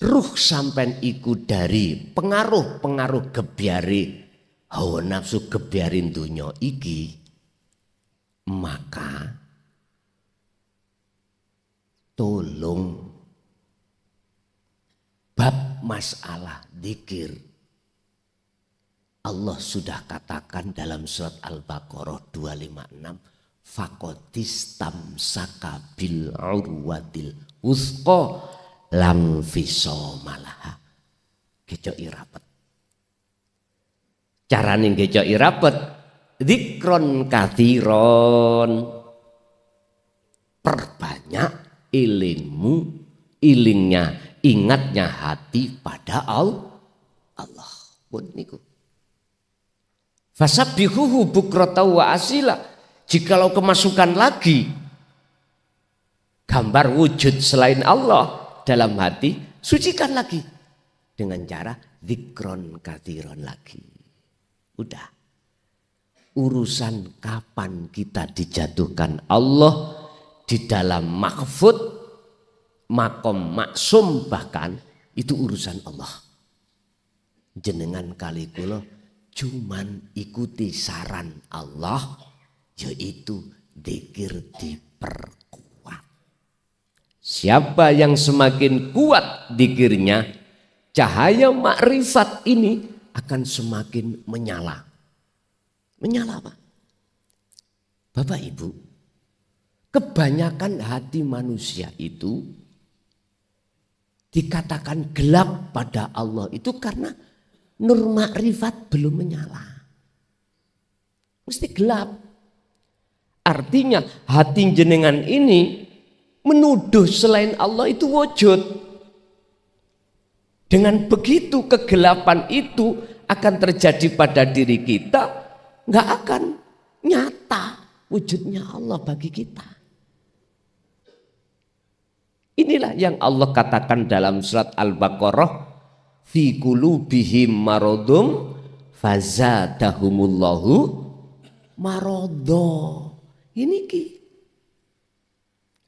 ruh sampean iku dari pengaruh-pengaruh gebyare hawa nafsu gebyarin dunya iki, maka tolong bab masalah dzikir Allah sudah katakan dalam surat Al-Baqarah 256, faqatistamsaka bil urwatil wusqa lam fisomalaha. Gecoki rapet. Carane gecoki rapet, dzikron kathiron. Perbanyak ilmu, ilingnya, ingatnya hati pada Allah. Pun niku. Fasabbihuhu bukrata wa asila. Jikalau kemasukan lagi gambar wujud selain Allah dalam hati, sucikan lagi dengan cara dzikron kathiron lagi. Udah. Urusan kapan kita dijatuhkan Allah di dalam mahfud, makom maksum bahkan itu urusan Allah. Jenengan kali kula cuman ikuti saran Allah, yaitu dzikir diperkuat. Siapa yang semakin kuat dzikirnya, cahaya makrifat ini akan semakin menyala. Menyala Pak. Bapak Ibu, kebanyakan hati manusia itu dikatakan gelap pada Allah itu karena nur makrifat belum menyala. Mesti gelap. Artinya hati jenengan ini menuduh selain Allah itu wujud. Dengan begitu kegelapan itu akan terjadi pada diri kita, nggak akan nyata wujudnya Allah bagi kita. Inilah yang Allah katakan dalam surat Al-Baqarah, fi qulubihim maradum fazadahumullahu maradha. Ini ki.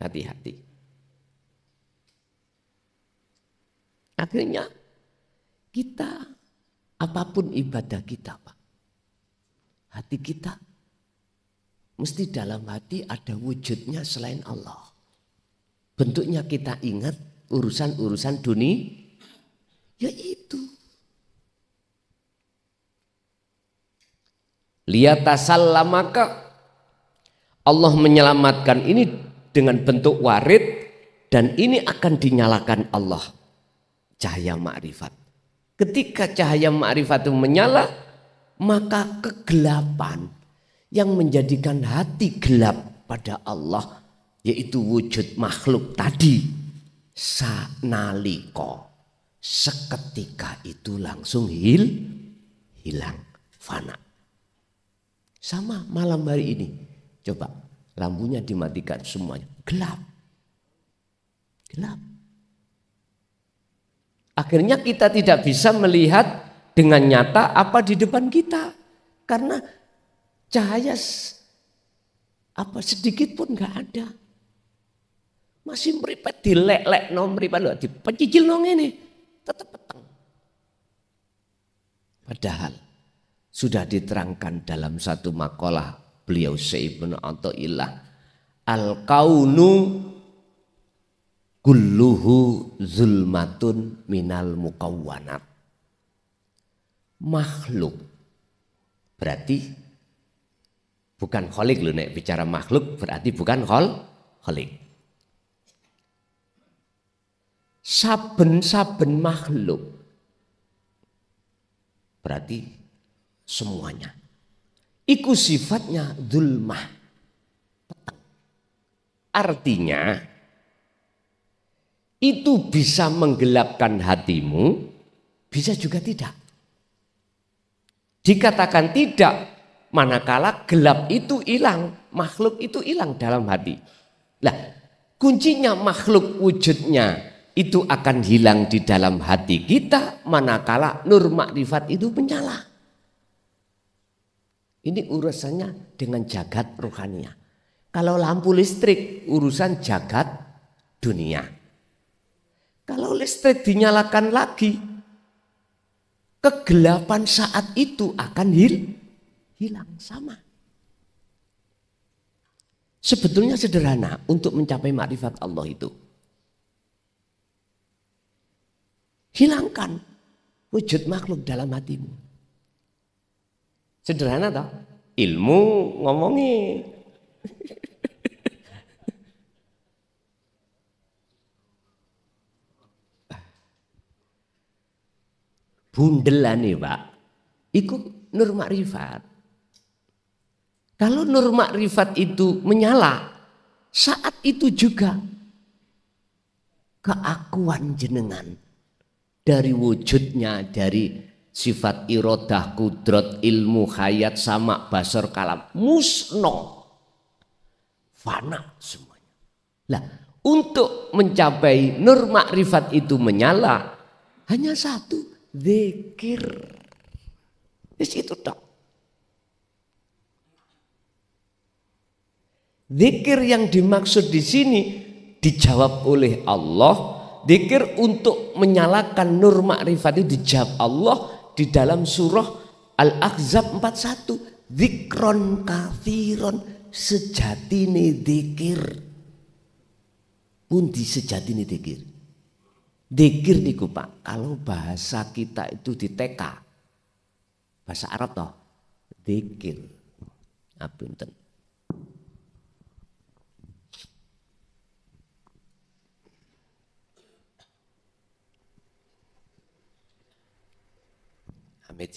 Hati-hati. Akhirnya kita apapun ibadah kita Pak, hati kita mesti dalam hati ada wujudnya selain Allah. Bentuknya kita ingat urusan-urusan dunia, yaitu liatasallamaka, Allah menyelamatkan ini dengan bentuk warid, dan ini akan dinyalakan Allah, cahaya ma'rifat. Ketika cahaya ma'rifat itu menyala, maka kegelapan yang menjadikan hati gelap pada Allah, yaitu wujud makhluk tadi, sanaliko, seketika itu langsung hilang, fana. Sama malam hari ini, coba lampunya dimatikan semuanya, gelap. Akhirnya kita tidak bisa melihat dengan nyata apa di depan kita, karena cahaya Apa sedikit pun nggak ada. Masih meripet dilek-lek no meripet lo dipecicil no ini tetap peteng. Padahal sudah diterangkan dalam satu makalah beliau Syekh Ibnu Athaillah, al-kaunu kulluhu zulmatun minal mukawwanat. Makhluk berarti bukan kholik loh, nek bicara makhluk berarti bukan kholik. Saben-saben makhluk berarti semuanya. Iku sifatnya zulmah. Artinya itu bisa menggelapkan hatimu, bisa juga tidak. Dikatakan tidak, manakala gelap itu hilang, makhluk itu hilang dalam hati. Lah, kuncinya makhluk wujudnya itu akan hilang di dalam hati kita manakala nur makrifat itu menyala. Ini urusannya dengan jagat rohania. Kalau lampu listrik urusan jagat dunia. Kalau listrik dinyalakan lagi, kegelapan saat itu akan hilang sama. Sebetulnya sederhana untuk mencapai makrifat Allah itu. Hilangkan wujud makhluk dalam hatimu. Sederhana toh? Ilmu ngomongi. Bundelan nih Pak, ikut nur makrifat. Kalau nur makrifat itu menyala, saat itu juga keakuan jenengan dari wujudnya, dari sifat irodah, kudrat, ilmu, hayat, sama, basar, kalam, musno, fana semuanya. Lah, untuk mencapai nur makrifat itu menyala, hanya satu, zikir. Di situ dong. Zikir yang dimaksud di sini dijawab oleh Allah. Zikir untuk menyalakan nur makrifat itu dijawab Allah di dalam surah Al-Ahzab 41. Zikron kathiron, sejatine zikir. Pundi sejatine zikir. Zikir niku Pak, kalau bahasa kita itu di TK. Bahasa Arab toh. Zikir. Apunten. Amit.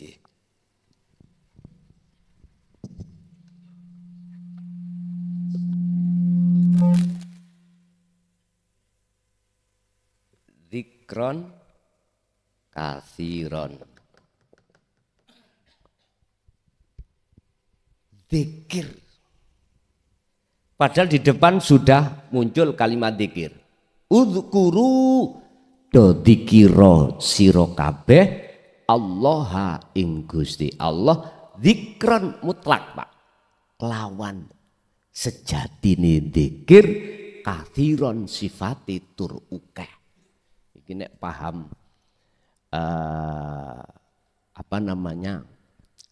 Zikron kathiron. Zikir. Padahal di depan sudah muncul kalimat zikir. Udzkuru do dzikira sira kabeh Allah ing Gusti Allah, zikron mutlak Pak, lawan sejatine zikir, kathiron sifati tur ukeh. Iki nek paham apa namanya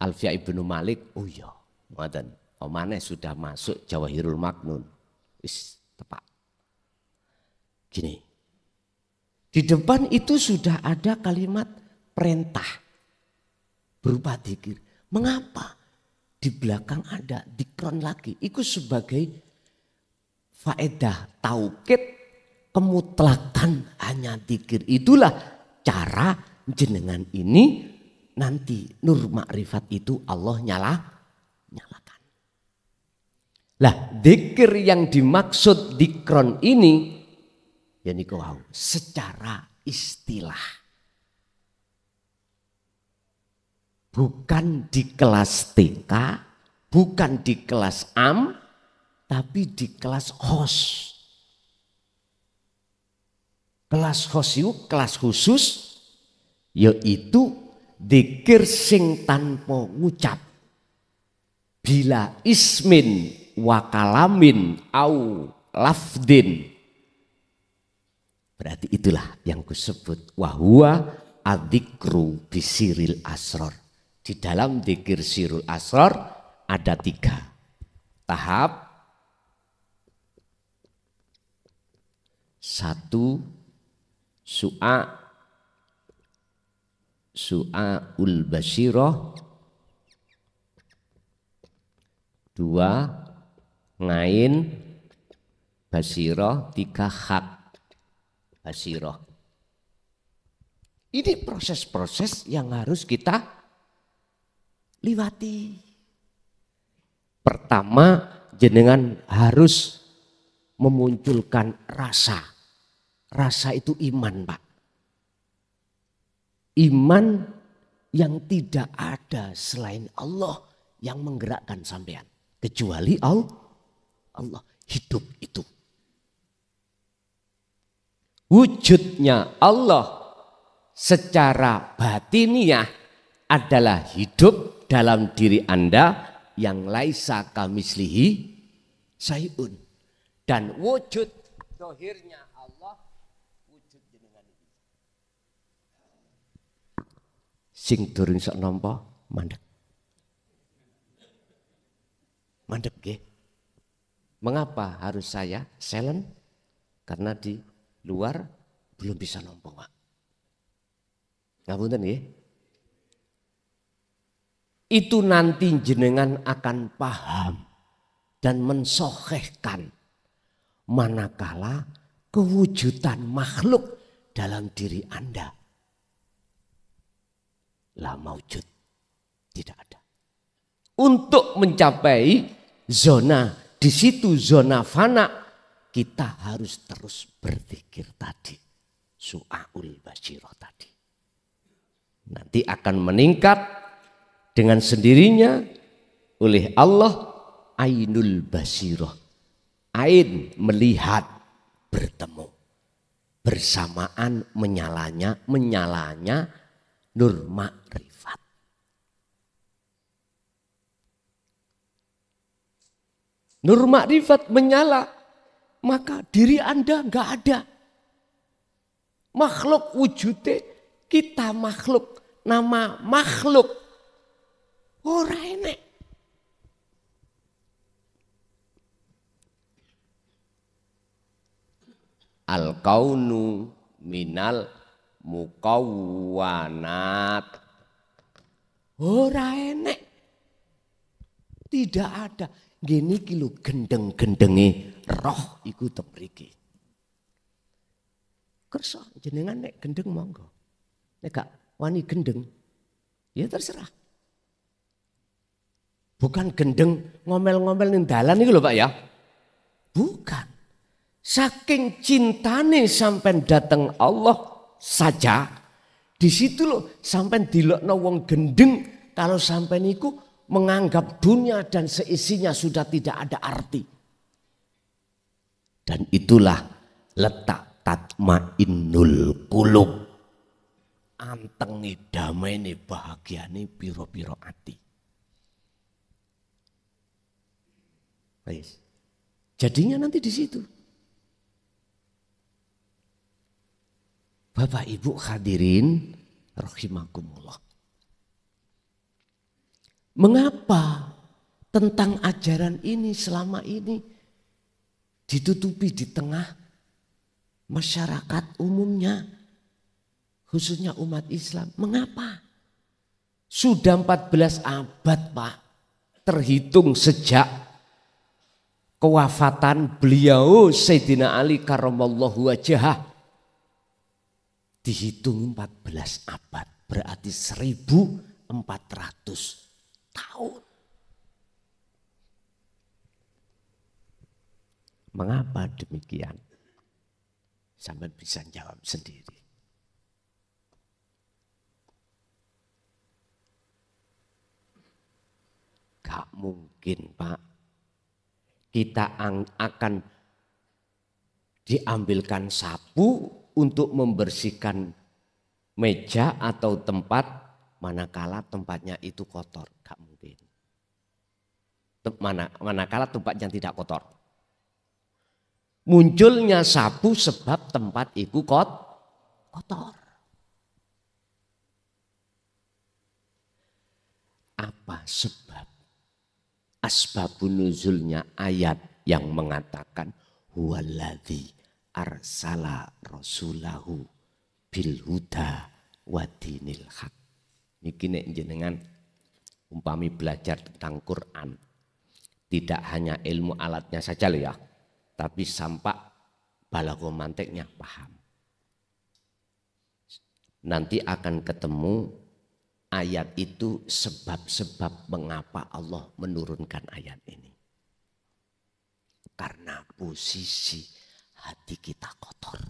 Alfiya Ibnu Malik, oh iya ngoten, omane sudah masuk Jawahirul Maknun, wis tepat. Gini, di depan itu sudah ada kalimat perintah berupa zikir. Mengapa di belakang ada dikron lagi? Itu sebagai faedah taukid kemutlakan hanya zikir. Itulah cara jenengan ini nanti nur makrifat itu Allah nyalakan. Lah zikir yang dimaksud dikron ini ya niku secara istilah. Bukan di kelas TK, bukan di kelas AM, tapi di kelas khos. Kelas khos itu kelas khusus, yaitu dzikir sing tanpa ngucap. Bila ismin wa kalamin au lafdin. Berarti itulah yang kusebut wahwa adzikru bisiril asror. Di dalam dzikir sirul asror ada 3 tahap. 1 su'aul basyirah. 2 ngain basyirah. 3 hak basyirah. Ini proses-proses yang harus kita liwati. Pertama, jenengan harus memunculkan rasa. Rasa itu iman, Pak. Iman yang tidak ada selain Allah yang menggerakkan sampean. Kecuali Allah. Hidup itu. Wujudnya Allah secara batiniah adalah hidup dalam diri Anda yang laisa kamislihi syai'un. Dan wujud zahirnya Allah wujud jenengan iki. Sing durung sok nampa mandek. Mandek nggih. Mengapa harus saya silent? Karena di luar belum bisa nampa, Pak. Ngapunten nggih. Itu nanti jenengan akan paham dan mensohehkan manakala kewujudan makhluk dalam diri Anda la maujud, tidak ada. Untuk mencapai zona, di situ zona fana, kita harus terus berzikir tadi, su'aul basyirah tadi. Nanti akan meningkat dengan sendirinya oleh Allah ainul basirah. Ain melihat, bertemu. Bersamaan menyalanya nur makrifat. Nur makrifat menyala, maka diri Anda enggak ada. Makhluk wujudnya, kita makhluk, nama makhluk. Ora enek. Al-kaunu minal mukawwanat. Ora enek. Tidak ada. Gini kilo gendeng-gendenge roh iku temriki. Kersa jenengan nek gendeng monggo. Nek gak wani gendeng, ya terserah. Bukan gendeng ngomel-ngomel ning dalan iki lho Pak ya. Bukan. Saking cintane sampean dateng Allah saja, di situ loh sampean dilokno wong gendeng kalau sampean iku menganggap dunia dan seisinya sudah tidak ada arti. Dan itulah letak tatmainnul qulub. Antengi damaine bahagiane piro-piro ati. Jadinya nanti di situ. Bapak Ibu hadirin rahimakumullah. Mengapa tentang ajaran ini selama ini ditutupi di tengah masyarakat umumnya, khususnya umat Islam? Mengapa? Sudah 14 abad Pak, terhitung sejak kewafatan beliau Sayyidina Ali karramallahu wajhah. Dihitung 14 abad, berarti 1400 tahun. Mengapa demikian? Sampai bisa jawab sendiri. Gak mungkin Pak. Kita akan diambilkan sapu untuk membersihkan meja atau tempat manakala tempatnya itu kotor. Gak mungkin. Manakala tempatnya tidak kotor. Munculnya sapu sebab tempat itu kotor. Apa sebab? Asbabun nuzulnya ayat yang mengatakan huwaladzi arsala rasulahu bil huda wa dinil haq. Niki nek jenengan umpami belajar tentang Quran, tidak hanya ilmu alatnya saja loh ya, tapi sampai balaghah mantiknya paham. Nanti akan ketemu ayat itu sebab-sebab mengapa Allah menurunkan ayat ini. Karena posisi hati kita kotor.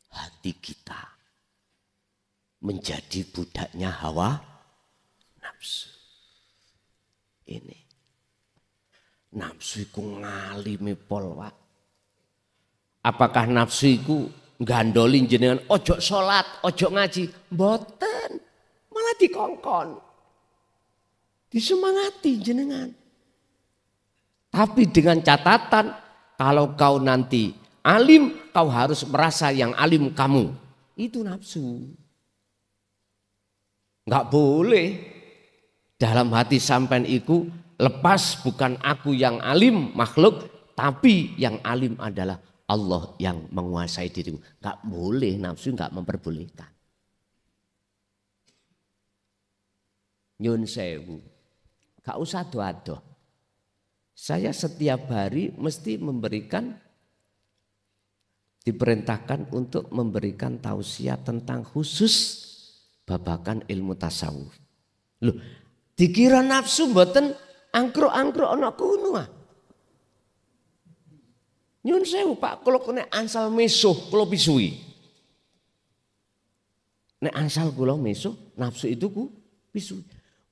Hati kita menjadi budaknya hawa nafsu. Ini nafsu iku ngalimi pol, Pak. Apakah nafsu iku gandolin jenengan ojo salat, ojo ngaji? Mboten, malah dikongkon. Disemangati jenengan. Tapi dengan catatan kalau kau nanti alim, kau harus merasa yang alim kamu. Itu nafsu. Enggak boleh dalam hati sampean itu lepas bukan aku yang alim makhluk, tapi yang alim adalah Allah yang menguasai dirimu. Enggak boleh, nafsu enggak memperbolehkan. Nyun sewu, enggak usah doa-doa. Saya setiap hari mesti diperintahkan untuk memberikan tausiah tentang khusus babakan ilmu tasawuf. Loh, dikira nafsu mboten angkruk-angkruk ana kuno ah. Nyun sewu Pak, kula kene ansal mesuh kula pisui. Nek ansal kula mesuh nafsu itu ku pisui.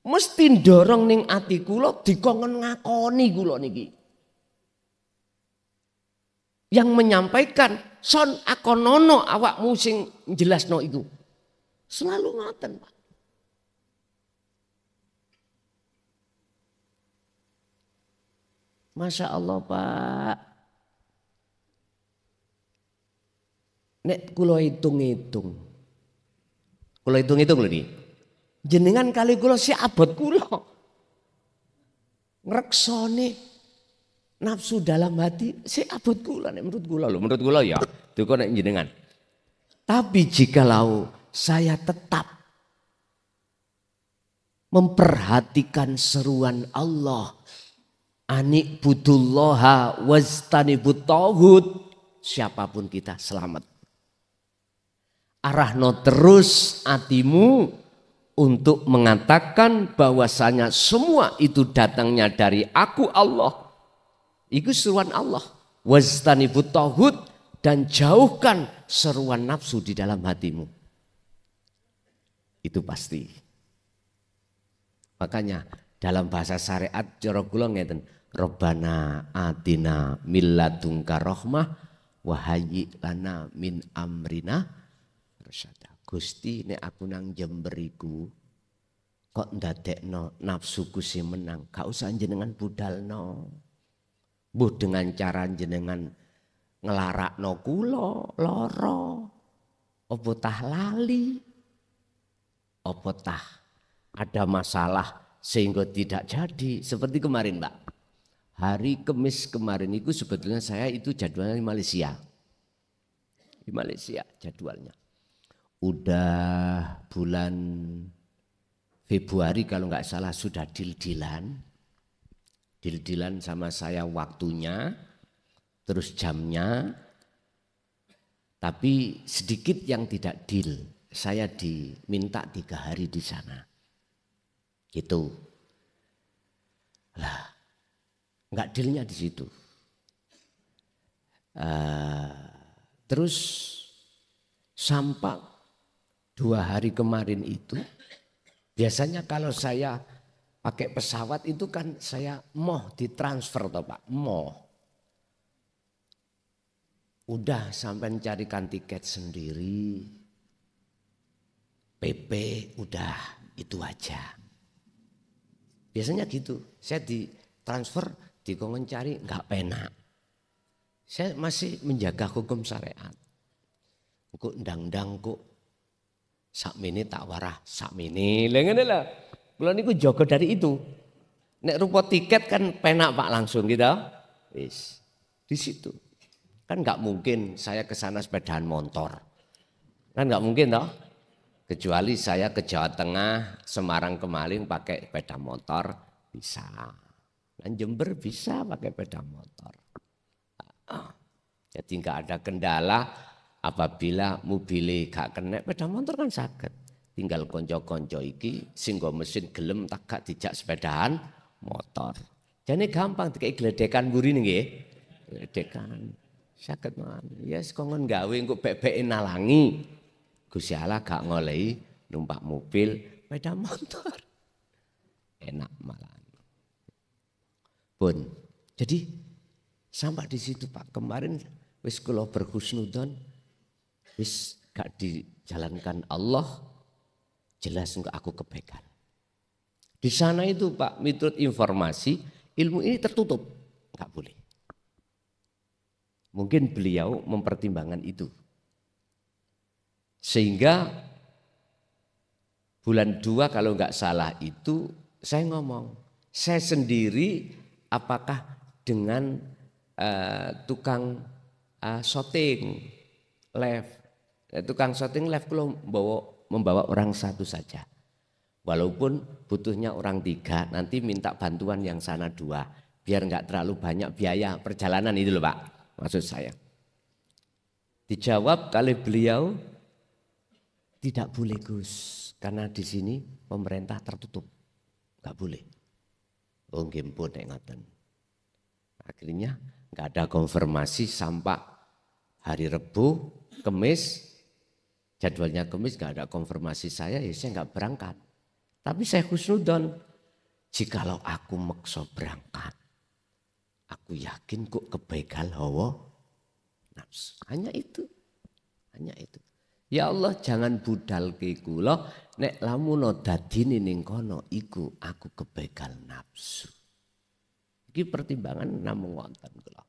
Mesti ndorong ning ati kula dikongkon ngakoni kula niki. Yang menyampaikan son akonono awakmu sing jelasno itu. Selalu ngoten, Pak. Masya Allah, Pak. Nek kula hitung-hitung. Kula hitung-hitung lho niki. Jenengan kali kula si abot kula. Ngreksone nafsu dalam hati si abot kula nek menurut kula ya. Itu kok nek jenengan. Tapi jikalau saya tetap memperhatikan seruan Allah, anik budullaha wajtanibut tauhid, siapapun kita selamat. Arahno terus hatimu untuk mengatakan bahwasanya semua itu datangnya dari aku Allah. Itu seruan Allah. Wajtanibut tauhid, dan jauhkan seruan nafsu di dalam hatimu. Itu pasti. Makanya dalam bahasa syariat cara kula ngeten, Rabbana atina milladunka rahmah wa hayyi lana min amrina rasyada. Gusti nek aku nang Jemberiku kok ndadekno nafsuku sing menang, gak usah jenengan budalno. Mbuh dengan cara jenengan ngelarakno kula lara. Apa tah lali? Apa tah ada masalah sehingga tidak jadi? Seperti kemarin, Mbak. Hari Kamis kemarin itu sebetulnya saya itu jadwalnya di Malaysia. Di Malaysia jadwalnya. Udah bulan Februari kalau nggak salah sudah deal-dealan sama saya waktunya, terus jamnya, tapi sedikit yang tidak deal. Saya diminta 3 hari di sana. Gitu. Lah, nggak dealnya di situ. Terus sampai 2 hari kemarin itu, biasanya kalau saya pakai pesawat itu kan saya mau ditransfer toh Pak, mau. Udah sampai carikan tiket sendiri, PP udah itu aja. Biasanya gitu. Saya ditransfer, dikongkon cari nggak penak. Saya masih menjaga hukum syariat. Kok ndang-ndang kok sakmene tak warah sakmene. Lah ngene lah. Kula niku jaga dari itu. Nek rupa tiket kan penak Pak langsung gitu. Wis. Di situ. Kan nggak mungkin saya ke sana sepedaan motor. Kan nggak mungkin toh. Kecuali saya ke Jawa Tengah, Semarang kemarin pakai sepeda motor bisa. Dan Jember bisa pakai sepeda motor. Jadi nggak ada kendala apabila mobil gak kena sepeda motor kan sakit. Tinggal konco-konco iki singgo mesin gelem tak gak dijak sepedaan motor. Jadi gampang dikai gledekan mburi nggih. Gledekan. Sakit man. Ya sekongkon gawe engko bebeke nalangi. Gusti Allah gak ngolehi numpak mobil, sepeda motor. Enak malah. Pun. Jadi sampai di situ Pak. Kemarin wis kula berhusnudzon wis gak dijalankan Allah, jelas enggak aku kebaikan. Di sana itu Pak, menurut informasi ilmu ini tertutup, enggak boleh. Mungkin beliau mempertimbangkan itu. Sehingga bulan 2 kalau enggak salah itu saya ngomong, saya sendiri apakah dengan tukang shooting live, tukang shooting live kalau membawa orang satu saja. Walaupun butuhnya orang 3, nanti minta bantuan yang sana 2, biar enggak terlalu banyak biaya perjalanan itu loh Pak, maksud saya. Dijawab kali beliau, tidak boleh Gus, karena di sini pemerintah tertutup, enggak boleh. Oh nggih pun nek ngoten. Akhirnya enggak ada konfirmasi sampai hari Rebo, Kemis, jadwalnya Kemis enggak ada konfirmasi saya, ya saya enggak berangkat. Tapi saya husnudzon, jikalau aku maksa berangkat, aku yakin kok kebegal hawa nafsu. Hanya itu, hanya itu. Ya Allah jangan budal ke kula nek lamun dadine ning kono iku aku kebegal nafsu. Iki pertimbangan namung wonten kula.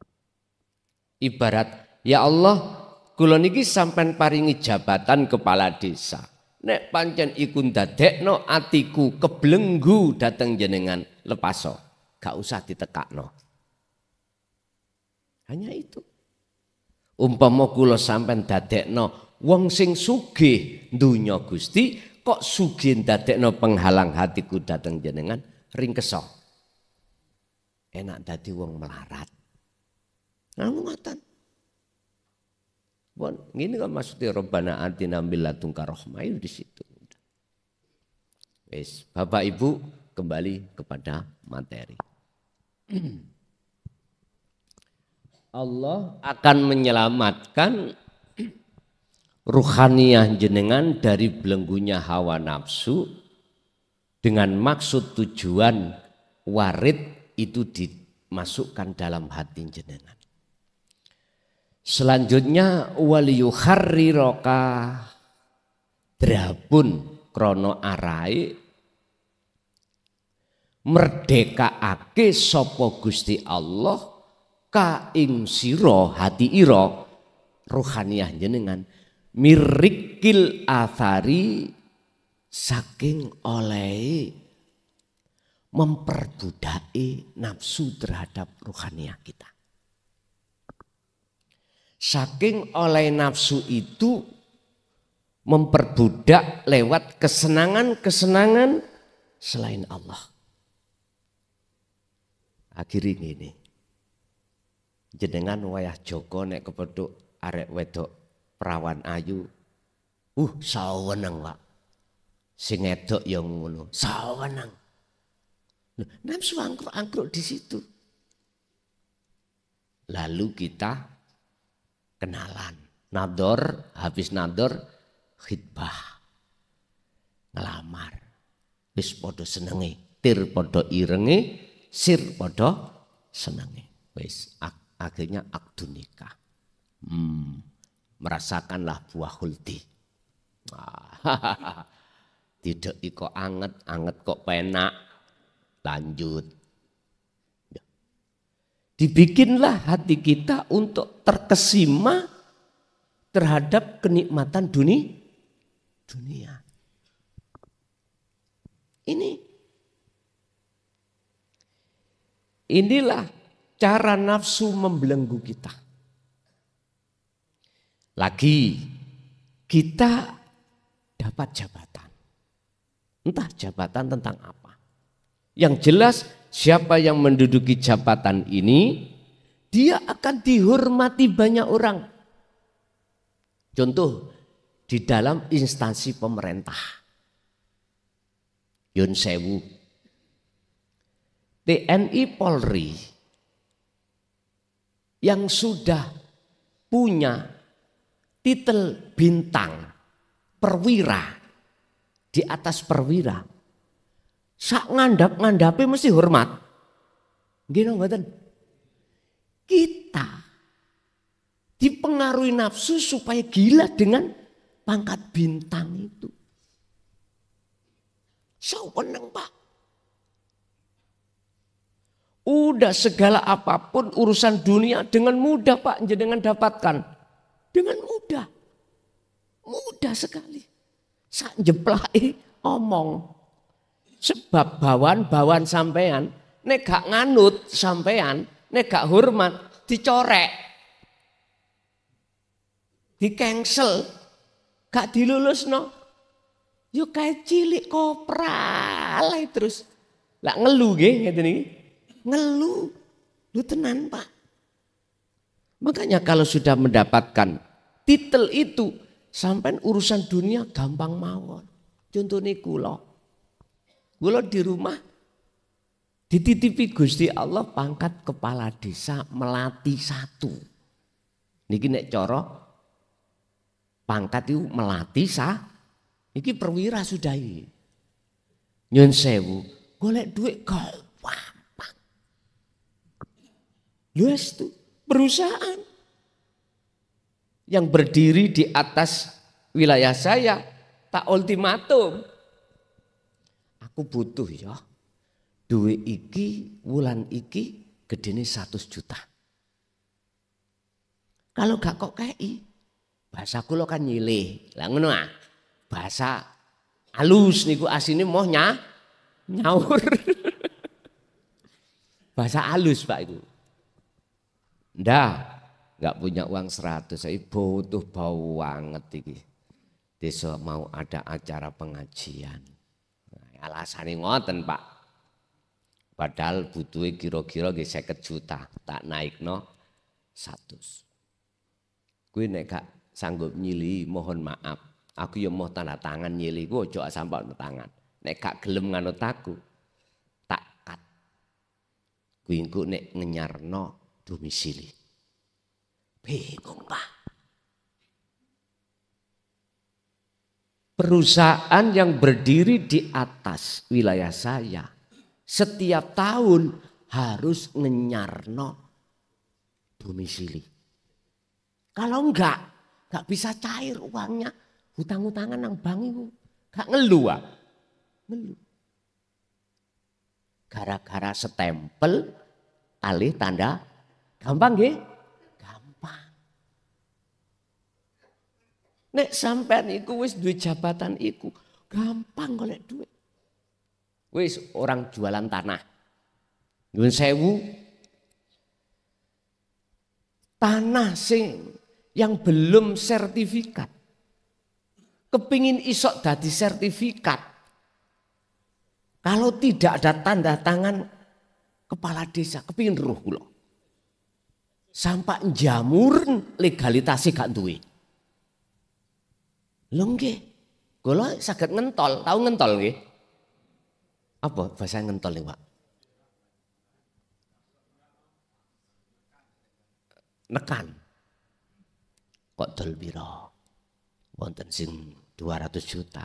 Ibarat ya Allah kula niki sampean paringi jabatan kepala desa. Nek pancen iku ndadekno atiku keblenggu dateng jenengan lepaso. Gak usah ditekakno. Hanya itu. Umpama kula sampean dadekno wong sing sugih dunya Gusti kok sugih ndadekno penghalang hatiku dateng jenengan ringkesa. Enak dadi wong melarat. Namung ngoten. Bon, ngene kok maksudnya Rabbana atina min ladunka rahmah di situ. Wes, Bapak Ibu kembali kepada materi. Allah akan menyelamatkan ruhaniyah jenengan dari belenggunya hawa nafsu dengan maksud tujuan warid itu dimasukkan dalam hati jenengan. Selanjutnya waliyuharriraka drabun krono arai merdekaake sapa Gusti Allah ka ing sira hati ira ruhaniyah jenengan mirikil athari saking oleh memperbudai nafsu terhadap ruhaniyah kita. Saking oleh nafsu itu memperbudak lewat kesenangan-kesenangan selain Allah. Akhirnya ini jenengan wayah Joko nek kepethuk arek wedok perawan ayu. Saweneng Pak. Sing edok ya ngono, saweneng. Nafsu angkruk-angkruk di situ. Lalu kita kenalan, nador, habis nador, khitbah, ngelamar, wis podo senenge, tir podo irenge, sir podo senenge, wis akhirnya akdu nikah, merasakanlah buah huldi, tidak iko anget kok penak, lanjut. Dibikinlah hati kita untuk terkesima terhadap kenikmatan dunia. Inilah cara nafsu membelenggu kita. Lagi kita dapat jabatan. Entah jabatan tentang apa. Yang jelas siapa yang menduduki jabatan ini, dia akan dihormati banyak orang. Contoh, di dalam instansi pemerintah. Yun sewu. TNI Polri yang sudah punya titel bintang perwira di atas perwira, sak ngandap-ngandape mesti hormat. Gini mboten? Kita dipengaruhi nafsu supaya gila dengan pangkat bintang itu. Seneng Pak. Udah segala apapun urusan dunia dengan mudah Pak jenengan dapatkan. Dengan mudah. Mudah sekali. Sak jeplai omong. Sebab bawaan sampean nek gak nganut sampean, nek gak hormat dicorek. Di cancel, gak dilulusno. Yo kayak cilik kopral terus. Lah ngeluh nggih ngeten iki. Ngeluh. Lu tenan Pak. Makanya kalau sudah mendapatkan titel itu sampai urusan dunia gampang mawon. Contohnya kula di rumah dititipi Gusti Allah pangkat kepala desa Melati 1. Niki nek cara pangkat itu Melati iki perwira sudah iki. Nyun sewu, golek duit gampang. Luas tuh perusahaan yang berdiri di atas wilayah saya tak ultimatum. Aku butuh ya duit iki wulan iki gedene 100 juta. Kalau gak kok kei, bahasa kula kan nyilih. Lah ngono ah. Bahasa halus niku asine moh nyaur. Bahasa halus Pak itu. Enggak punya uang 100, saya butuh bau banget iki. Desa mau ada acara pengajian. Nah, alasane ngoten Pak. Padahal butuhe kira-kira nggih 50 juta, tak naikno 100. Kuwi nek gak sanggup nyili mohon maaf. Aku ya mau tanda tangan nyili ku aja sampai tanda tangan. Nek gak gelem nganut aku tak kat. Kuwi engko nek ngenyarno domisili. Bingung Pak. Perusahaan yang berdiri di atas wilayah saya setiap tahun harus ngenyarno domisili. Kalau enggak bisa cair uangnya. Hutang-hutangan nang bank itu gak ngeluh ah. Ngeluh. Gara-gara stempel alih tanda gampang nggih? Gampang. Nek sampean iku wis duwe jabatan iku, gampang golek duit. Wis orang jualan tanah. Nyuwun sewu. Tanah sing yang belum sertifikat. Kepingin isok dadi sertifikat. Kalau tidak ada tanda tangan kepala desa, kepingin roh kula. Sampai jamur legalitasnya gak duwe. Lho nggih. Kula saged ngentol, tahu ngentol nggih? Apa bahasa ngentol nih, Pak? Nekan. Kok dol pira? Wonten sing 200 juta.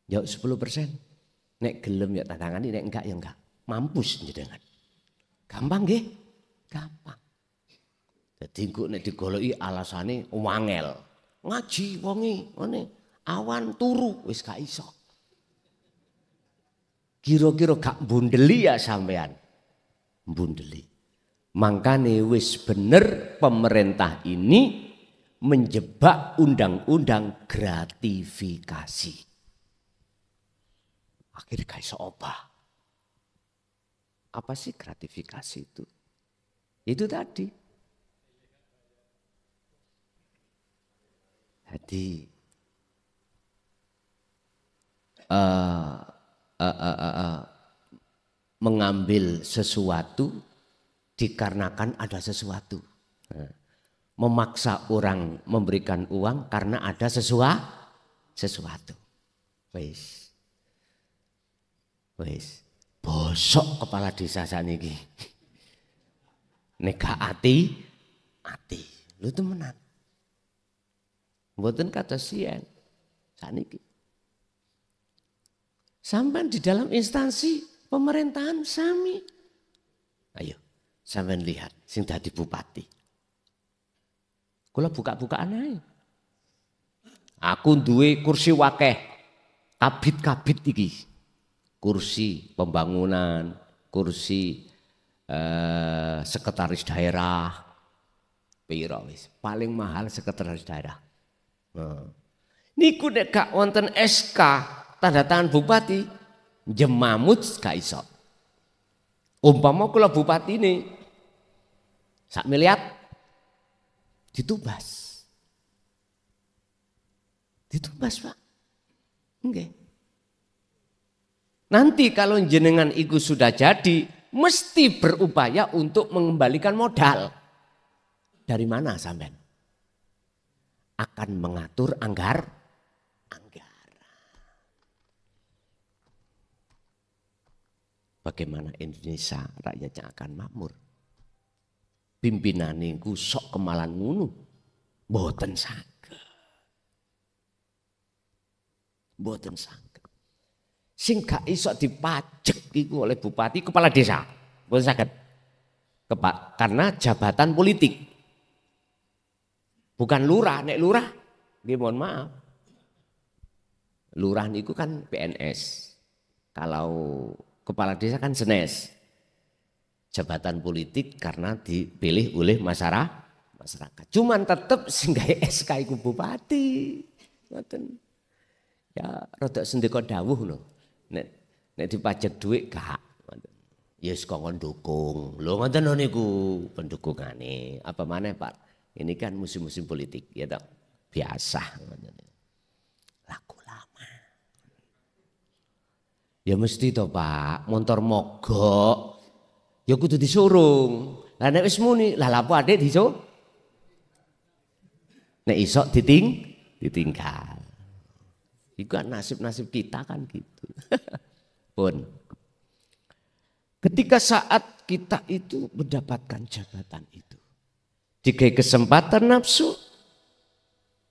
Ya 10%. Nek gelem ya tandangane, nek enggak ya enggak. Mampus njenengan. Gampang nggih? Gampang. Dadi engko nek digoloki alasane wangel. Ngaji wonge ngene awan turu wis gak iso. Kira-kira gak bundeli ya sampean. Bundeli. Makanya wis bener pemerintah ini menjebak undang-undang gratifikasi. Akhirnya kayak seopa. Apa sih gratifikasi itu? Itu tadi. Jadi mengambil sesuatu dikarenakan ada sesuatu. Memaksa orang memberikan uang karena ada sesuatu. Wis. Bosok kepala desa saniki. Nek ati. Lu temenan. Mboten kata sien. Saniki. Sampai di dalam instansi pemerintahan sami. Ayo, sampean lihat sing dadi bupati. Kula buka-bukaan ae. Aku duwe kursi wakeh. Kabit-kabit iki. Kursi pembangunan, kursi sekretaris daerah. Piro wis, paling mahal sekretaris daerah. Niku nek gak wonten SK tanda tangan bupati jemamut gak iso. Umpama kula bupati ini sak miliar ditubas. Ditubas, Pak. Nggih. Nanti kalau jenengan iku sudah jadi, mesti berupaya untuk mengembalikan modal. Dari mana sampean? Akan mengatur anggaran. Bagaimana Indonesia rakyatnya akan makmur. Pimpinan niku sok kemalan ngunu. Mboten saged. Mboten saged. Sing gak iso dipajek iku oleh bupati kepala desa. Mboten saged. Karena jabatan politik. Bukan lurah, nek lurah nggih mohon maaf. Lurah niku kan PNS. Kalau kepala desa kan SNES. Jabatan politik karena dipilih oleh masyarakat. Cuman tetep sing gawe SK iku bupati. Ngoten. Ya rada sendika dawuh lho. Nek dipajak dhuwit gak. Ya wis kongkon dukung. Lho ngoten niku pendukungane. Apa maneh Pak? Ini kan musim-musim politik ya toh. Biasa. Laku lama. Ya mesti toh Pak, motor mogok. Ya kudu disurung. Lah nek wis muni, lah lapo adik diso? Nek iso ditinggal. Iku kan nasib-nasib kita kan gitu. Pun. Ketika saat kita itu mendapatkan jabatan itu. Dikai kesempatan nafsu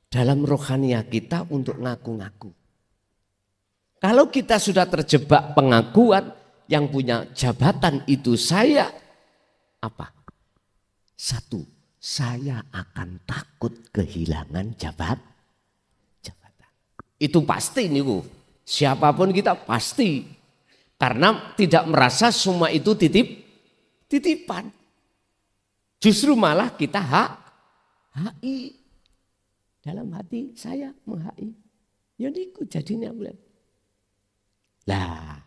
dalam rohania kita untuk ngaku-ngaku. Kalau kita sudah terjebak pengakuan yang punya jabatan itu saya, apa? Satu, saya akan takut kehilangan jabatan. Itu pasti nih Bu. Siapapun kita pasti. Karena tidak merasa semua itu titipan. Justru malah kita HI. Dalam hati saya meng-HI. Ya niku jadinya boleh. Lah,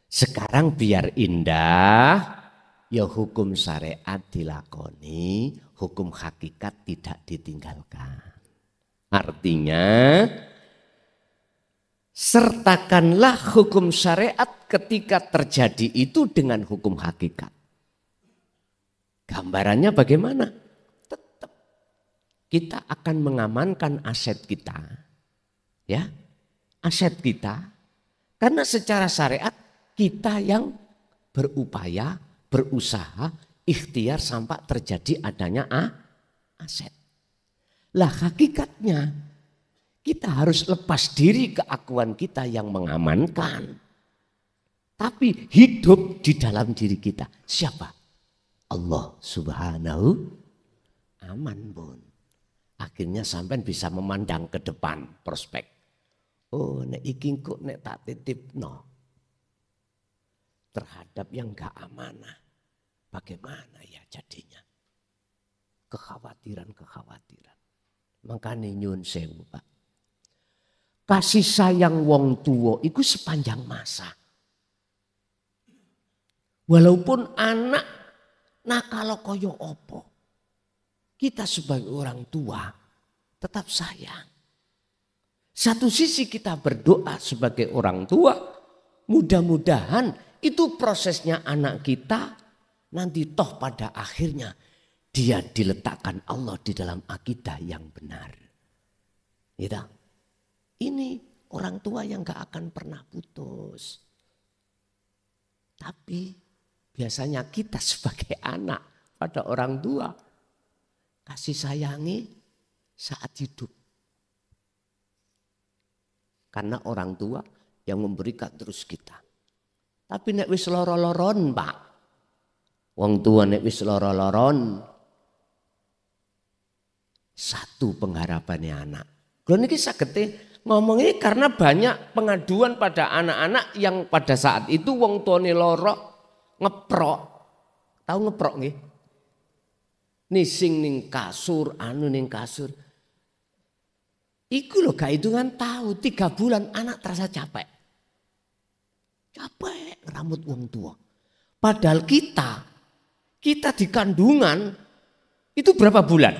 sekarang biar indah, ya hukum syariat dilakoni, hukum hakikat tidak ditinggalkan. Artinya, sertakanlah hukum syariat ketika terjadi itu dengan hukum hakikat. Gambarannya bagaimana? Tetap kita akan mengamankan aset kita. Ya, aset kita. Karena secara syariat kita yang berupaya, berusaha, ikhtiar sampai terjadi adanya aset. Lah hakikatnya kita harus lepas diri keakuan kita yang mengamankan. Tapi hidup di dalam diri kita. Siapa? Allah Subhanahu aman Bun. Akhirnya sampai bisa memandang ke depan prospek. Oh nek iki kok nek tak titipno. terhadap yang gak amanah. Bagaimana ya jadinya? Kekhawatiran. Makanya nyun sewu Pak. Kasih sayang wong tua itu sepanjang masa. Walaupun anak nakal koyo opo. Kita sebagai orang tua tetap sayang. Satu sisi kita berdoa sebagai orang tua. Mudah-mudahan itu prosesnya anak kita. Nanti toh pada akhirnya dia diletakkan Allah di dalam akidah yang benar. Gitu. Ini orang tua yang gak akan pernah putus. Tapi biasanya kita sebagai anak pada orang tua kasih sayangi saat hidup. Karena orang tua yang memberikan terus kita. Tapi nek wis loro-loron Pak. Wong tua nek wis loro-loron. Satu pengharapannya anak. Kalau ini sagete ngomong ini karena banyak pengaduan pada anak-anak yang pada saat itu wong tuane loro ngeprok. Tahu ngeprok nggih? Nising ning kasur, anu ning kasur. Iku lho gak hitungan tahu 3 bulan anak terasa capek. Capek rambut wong tua. Padahal kita di kandungan itu berapa bulan?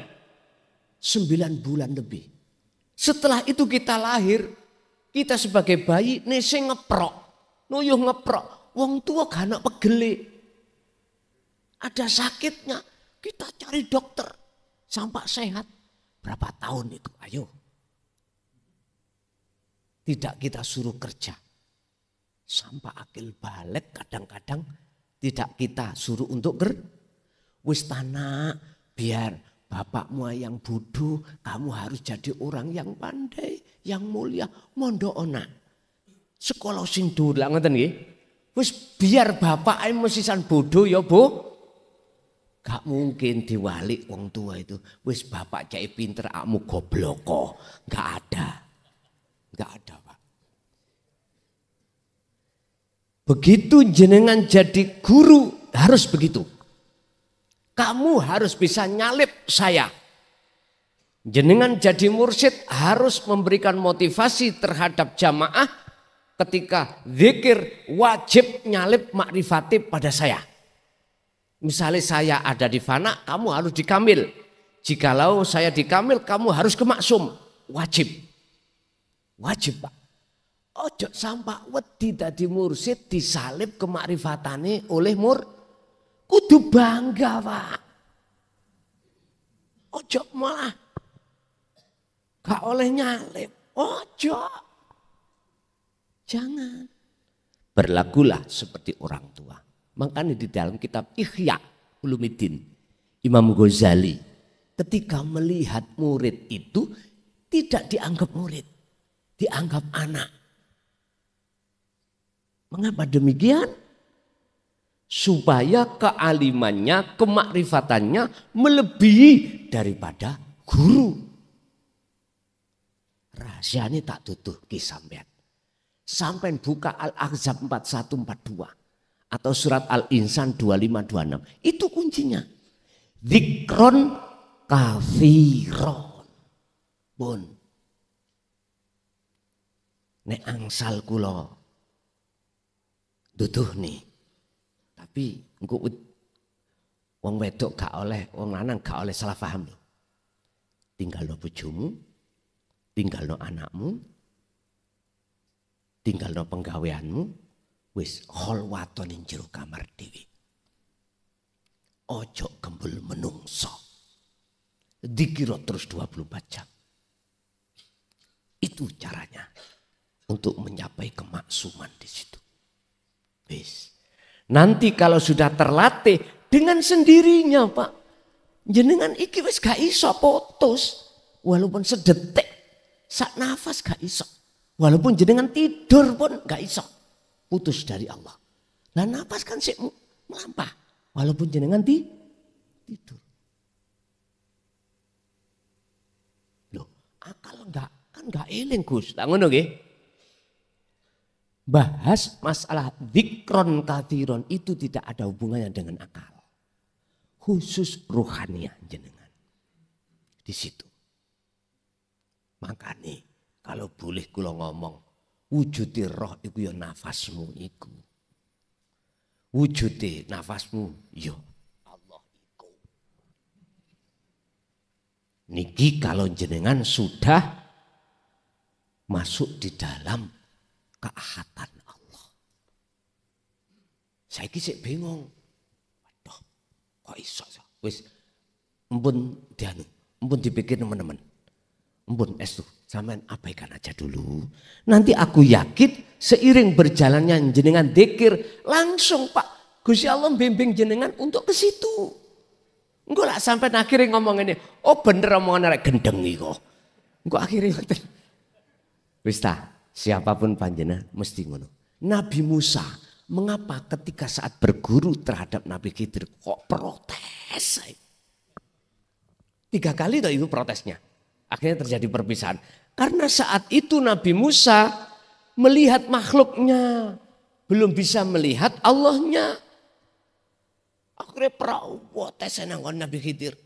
9 bulan lebih. Setelah itu kita lahir, kita sebagai bayi neseng ngeprok, nuyuh ngeprok, wong tua gak ana pegele. Ada sakitnya, kita cari dokter sampai sehat. Berapa tahun itu? Ayo. Tidak kita suruh kerja. Sampai akil balik kadang-kadang tidak kita suruh untuk wis tanah biar bapakmu yang bodoh, kamu harus jadi orang yang pandai, yang mulia, mondok ona. Sekolah sing dolang ngoten nggih. Wis biar bapak mesisan bodoh ya, Bu. Gak mungkin diwalik wong tua itu. Wis bapak cai pinter, akmu goblok kok. Gak ada. Gak ada, Pak. Begitu jenengan jadi guru harus begitu. Kamu harus bisa nyalip saya. Jenengan jadi mursyid harus memberikan motivasi terhadap jamaah ketika zikir wajib nyalip makrifati pada saya. Misalnya saya ada di fana, kamu harus di kamil. Jikalau saya di kamil, kamu harus ke maksum. Wajib. Wajib Pak. Ojo sampai wedi dadi mursyid disalib kemakrifatane oleh kudu bangga Pak. Ojo malah gak oleh nyalip. Ojo. Jangan. Berlakulah seperti orang tua. Makanya di dalam kitab Ihya Ulumuddin Imam Ghazali ketika melihat murid itu tidak dianggap murid. Dianggap anak. Mengapa demikian? Supaya kealimannya, kemakrifatannya melebihi daripada guru. Rahasia ini tak tutuh sampean. Sampean buka Al-Ahzab 4142 atau surat Al-Insan 2526. Itu kuncinya. Dzikron kafiron. Pun. Nek angsal kula duduh nih. Tapi engko wong wedok gak oleh, wong lanang gak oleh salah paham lho. Tinggalno bojomu, tinggalno anakmu, tinggalno penggaweanmu, wis kholwaton ing jero kamar dhewe. Ojo gembul menungso. Dikira terus 24 jam. Itu caranya untuk mencapai kemaksuman di situ. Wis. Nanti kalau sudah terlatih dengan sendirinya Pak. Jenengan iki wis gak iso putus. Walaupun sedetik. Sak nafas gak iso. Walaupun jenengan tidur pun gak iso. Putus dari Allah. Lah nafas kan sik melampah. Walaupun jenengan tidur. Loh akal enggak kan enggak eling Gus. Tak ngono nggih. bahas masalah dzikron kathiron itu tidak ada hubungannya dengan akal. Khusus ruhaniah jenengan. Di situ. Makanya kalau boleh kula ngomong, wujudi roh iku ya nafasmu iku. Wujudi nafasmu ya Allah iku. Niki kalau jenengan sudah masuk di dalam keahatan Allah. Saya kisah bingung. Waduh, kok iso? Wis, empun dianu, empun dipikir teman-teman. Empun estu, sampean abaikan aja dulu. Nanti aku yakin seiring berjalannya jenengan dzikir langsung Pak Gusti Allah bimbing jenengan untuk ke situ. Engko lah sampai akhirnya ngomong ini, oh bener omongan arek gendeng iki kok. Engko akhirnya wis ta, siapapun panjenengan mesti ngono. Nabi Musa, mengapa ketika saat berguru terhadap Nabi Khidir kok protes? 3 kali toh itu protesnya. Akhirnya terjadi perpisahan. Karena saat itu Nabi Musa melihat makhluknya, belum bisa melihat Allahnya. Akhirnya protes nang Nabi Khidir.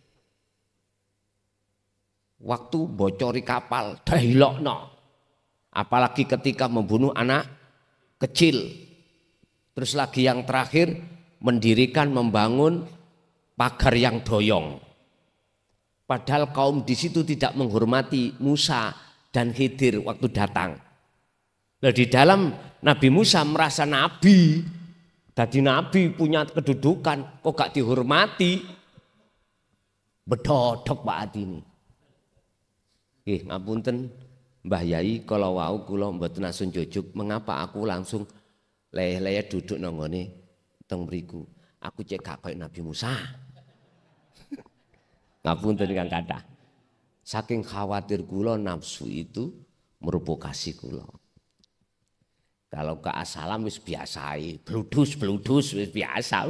Waktu bocori kapal, dahilokno. Apalagi ketika membunuh anak kecil. Terus lagi yang terakhir mendirikan, membangun pagar yang doyong. Padahal kaum di situ tidak menghormati Musa dan Khidir waktu datang. Nah, di dalam Nabi Musa merasa nabi. Tadi nabi punya kedudukan, kok gak dihormati. Bedodok Pak Adini. Ngapunten Mbah Yai kalau wau kula mboten asun jujuk, mengapa aku langsung leye-leye duduk nonggone teng mriku. Aku cek gak koyo Nabi Musa. Ngapunten Kang Kathah. Saking khawatir kula nafsu itu merupokasi kula. Kalau ke asalam wis biasa, bludus wis biasa.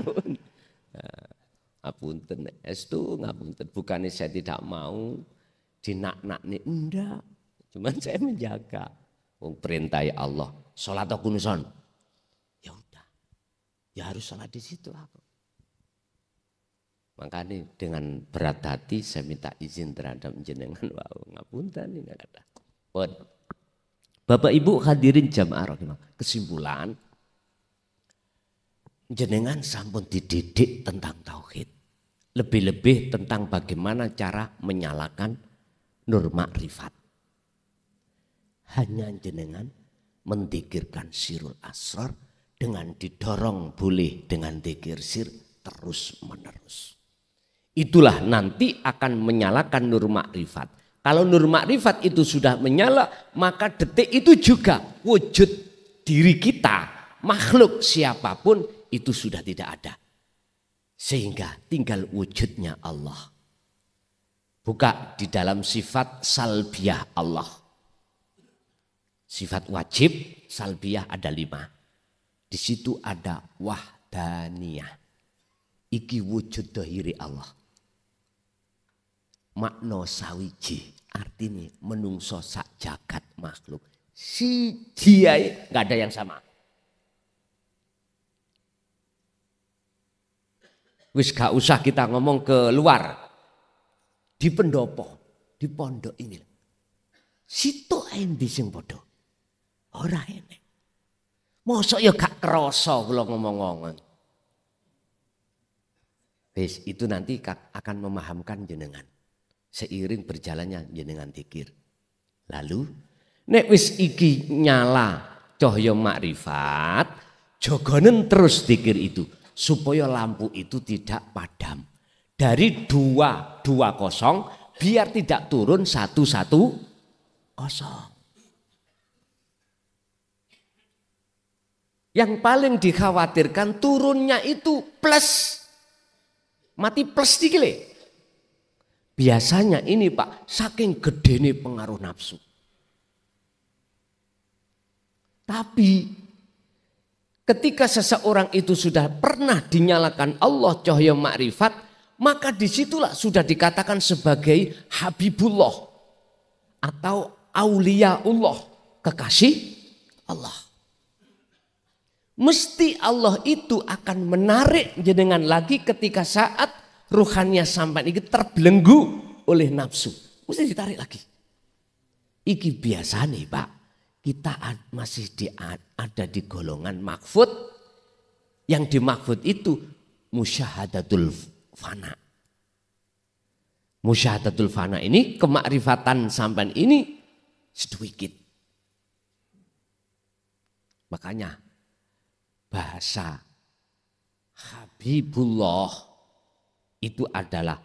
Ngapunten estu ngapunten, bukannya saya tidak mau dinak-nakne, enggak. Cuman saya menjaga. Wong perintah Allah, salat kunuson. Ya udah. Ya harus salat di situ aku. Makanya dengan berat hati saya minta izin terhadap jenengan. Wow, ngapunten ini kata. Bapak Ibu hadirin jamaah rahimah. Kesimpulan, jenengan sampun dididik tentang tauhid. Lebih-lebih tentang bagaimana cara menyalakan nur makrifat. Hanya jenengan mendikirkan sirul asrar dengan didorong boleh dengan dikir sir terus menerus. Itulah nanti akan menyalakan nur makrifat. Kalau nur makrifat itu sudah menyala, maka detik itu juga wujud diri kita, makhluk siapapun itu sudah tidak ada. Sehingga tinggal wujudnya Allah. Buka di dalam sifat salbiyah Allah. Sifat wajib salbiyah ada 5. Di situ ada wahdaniyah. Iki wujud dhahiri Allah. Makna sawiji artinya menungso sak jagat makhluk. Si dia nggak ada yang sama. Wis gak usah kita ngomong ke luar. Di pendopo, di pondok ini. Situ endi sing padha. Ora enek. Mosok ya gak krasa kula ngomong-ngomong. Wis itu nanti akan memahamkan jenengan. Seiring berjalannya jenengan dzikir. Lalu nek wis iki nyala cahya makrifat, jogonen terus dzikir itu supaya lampu itu tidak padam. Dari 220 biar tidak turun 110. Yang paling dikhawatirkan turunnya itu plus. Mati plus dikit. Biasanya ini Pak, saking gedene pengaruh nafsu. Tapi ketika seseorang itu sudah pernah dinyalakan Allah cahaya makrifat, maka disitulah sudah dikatakan sebagai Habibullah atau Auliaullah, kekasih Allah. Mesti Allah itu akan menarik jenengan lagi ketika saat ruhannya sampai ini terbelenggu oleh nafsu. Mesti ditarik lagi. Iki biasa nih Pak. Kita masih ada di golongan makfud. Yang di makfud itu musyahadatul fana. Musyahadatul fana ini kemakrifatan sampai ini sedikit. Makanya bahasa Habibullah itu adalah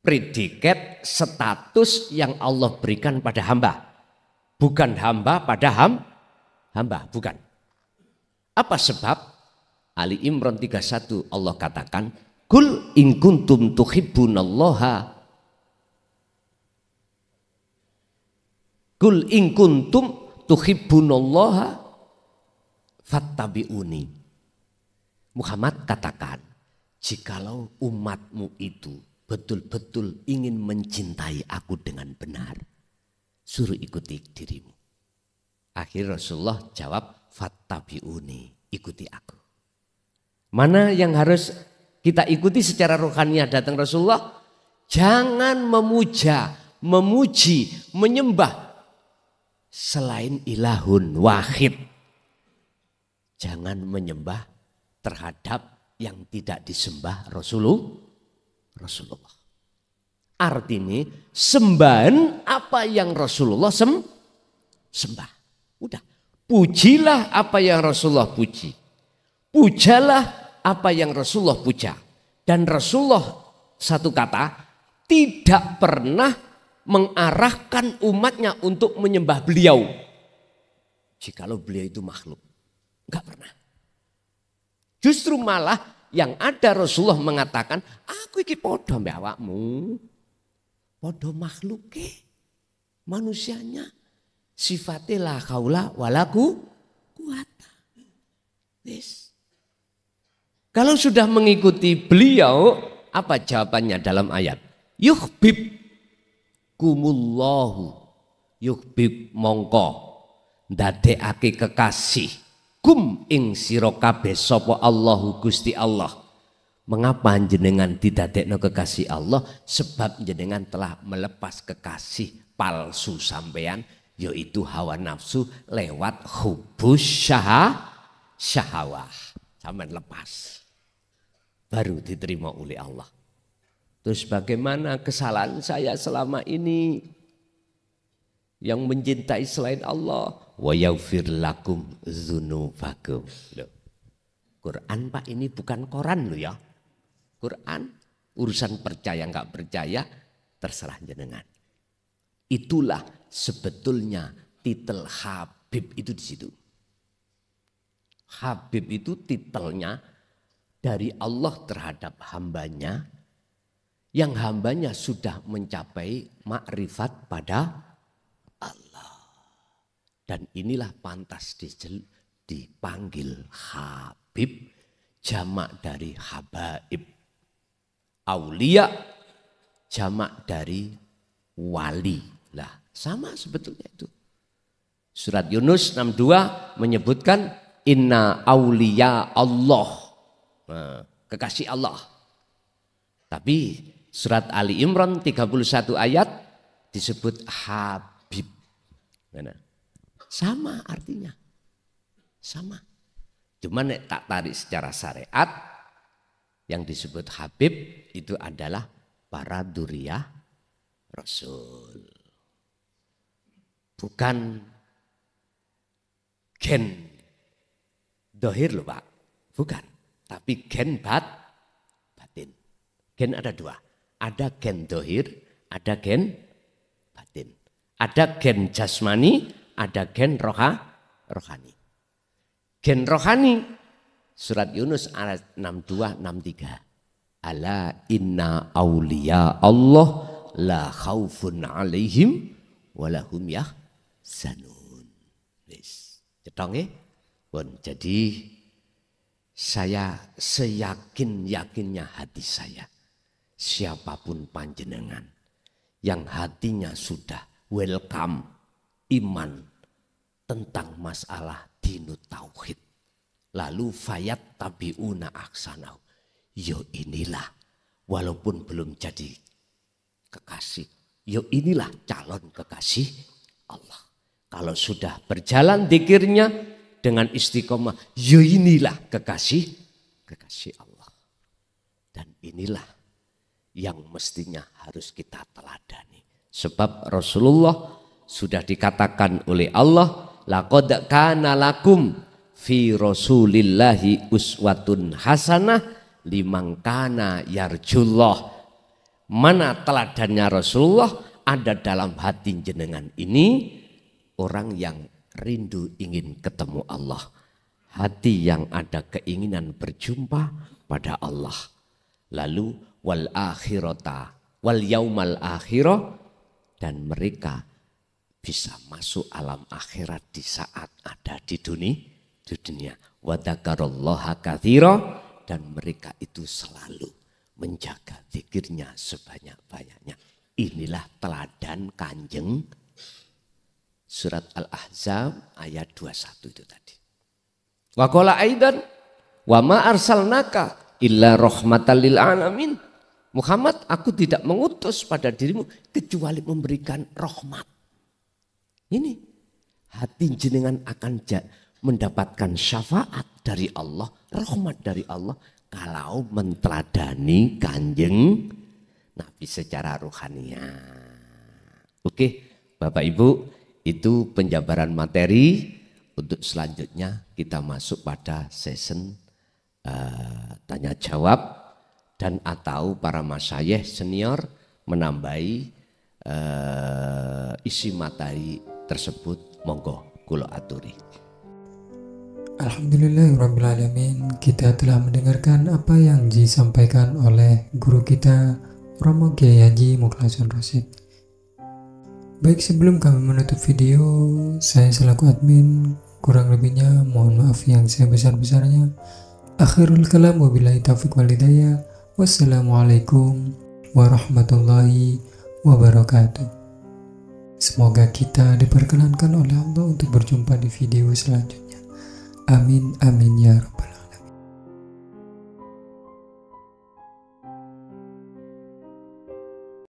predikat status yang Allah berikan pada hamba. Bukan hamba pada hamba, bukan. Apa sebab? Ali Imran 31 Allah katakan, Kul in kuntum tuhibbunallaha. Kul in kuntum tuhibbunallaha fattabi'uni. Muhammad katakan, jikalau umatmu itu betul-betul ingin mencintai aku dengan benar, suruh ikuti dirimu. Akhir Rasulullah jawab, fattabi'uni, ikuti aku. Mana yang harus kita ikuti secara rohaniah datang Rasulullah? Jangan memuja, memuji, menyembah selain ilahun wahid. Jangan menyembah terhadap yang tidak disembah Rasulullah. Artinya sembahan apa yang Rasulullah sembah. Udah. Pujilah apa yang Rasulullah puji. Pujalah apa yang Rasulullah puja. Dan Rasulullah satu kata tidak pernah mengarahkan umatnya untuk menyembah beliau. Jikalau beliau itu makhluk. Enggak pernah. Justru malah yang ada Rasulullah mengatakan, aku iki podo mbak awakmu. Podo makhluk manusianya. Sifatnya la haula walaku quwata. Yes. Kalau sudah mengikuti beliau, apa jawabannya dalam ayat? Yuhbib kumullahu. Yuhbib mongko. Ndadekake kekasih. Kum ing sira kabeh sapa Allahu Gusti Allah. Mengapa jenengan didadekno kekasih Allah? Sebab jenengan telah melepas kekasih palsu sampean, yaitu hawa nafsu lewat hubus syahwah. Sampean lepas. Baru diterima oleh Allah. Terus bagaimana kesalahan saya selama ini? Yang mencintai selain Allah. Wa yaghfir lakum dzunubakum. Quran Pak, ini bukan koran loh ya. Quran urusan percaya nggak percaya terserah jenengan. Itulah sebetulnya titel Habib itu di situ. Habib itu titelnya dari Allah terhadap hambanya, yang hambanya sudah mencapai makrifat pada Allah. Dan inilah pantas dipanggil Habib, jamak dari habaib. Aulia, jamak dari wali. Lah, sama sebetulnya itu. Surat Yunus 62 menyebutkan inna aulia Allah. Nah, kekasih Allah. Tapi surat Ali Imran 31 ayat disebut Habib. Mana? Sama artinya. Sama. Cuma tak tarik secara syariat, yang disebut Habib itu adalah para duriyah Rasul. Bukan gen dohir loh Pak. Bukan. Tapi gen batin. Gen ada dua. Ada gen dohir, ada gen batin. Ada gen jasmani, ada gen rohani. Gen rohani, surat Yunus ayat 62-63. Ala inna awliya Allah la khaufun alaihim walahum yahzanun. Cetong jadi saya seyakin-yakinnya hati saya, siapapun panjenengan yang hatinya sudah welcome iman tentang masalah dinut tauhid, Lalu fayat tabiuna ahsanahu. Yo inilah, walaupun belum jadi kekasih, yo inilah calon kekasih Allah. Kalau sudah berjalan zikirnya dengan istiqomah, yo inilah kekasih Allah. Dan inilah yang mestinya harus kita teladani. Sebab Rasulullah sudah dikatakan oleh Allah, laqad kana lakum fi rasulillahi uswatun hasanah liman kana yarjullah. Mana teladannya Rasulullah ada dalam hati jenengan ini, orang yang rindu ingin ketemu Allah. Hati yang ada keinginan berjumpa pada Allah. Lalu wal akhirata wal yaumal akhirah, dan mereka bisa masuk alam akhirat di saat ada di dunia. Wa dzakarallaha katsira, dan mereka itu selalu menjaga zikirnya sebanyak-banyaknya. Inilah teladan Kanjeng. Surat Al-Ahzab ayat 21 itu tadi. Wa qala aidan wa ma arsalnaka illa rahmatan lil alamin. Muhammad, aku tidak mengutus pada dirimu kecuali memberikan rahmat. Ini hati jenengan akan mendapatkan syafaat dari Allah, rahmat dari Allah kalau menteladani Kanjeng Nabi secara rohaniah. Oke, Bapak Ibu, itu penjabaran materi. Untuk selanjutnya kita masuk pada session tanya jawab, dan atau para masyayikh senior menambahi isi materi tersebut. Monggo kula aturi. Alhamdulillahirrabbilalamin, kita telah mendengarkan apa yang disampaikan oleh guru kita Romo Kiai Haji Mukhlason Rosyid. Baik, sebelum kami menutup video, saya selaku admin kurang lebihnya mohon maaf yang sebesar-besarnya. Akhirul kalam wabillahi taufiq wal hidayah. Wassalamualaikum warahmatullahi wabarakatuh. Semoga kita diperkenankan oleh Allah untuk berjumpa di video selanjutnya. Amin amin ya rabbal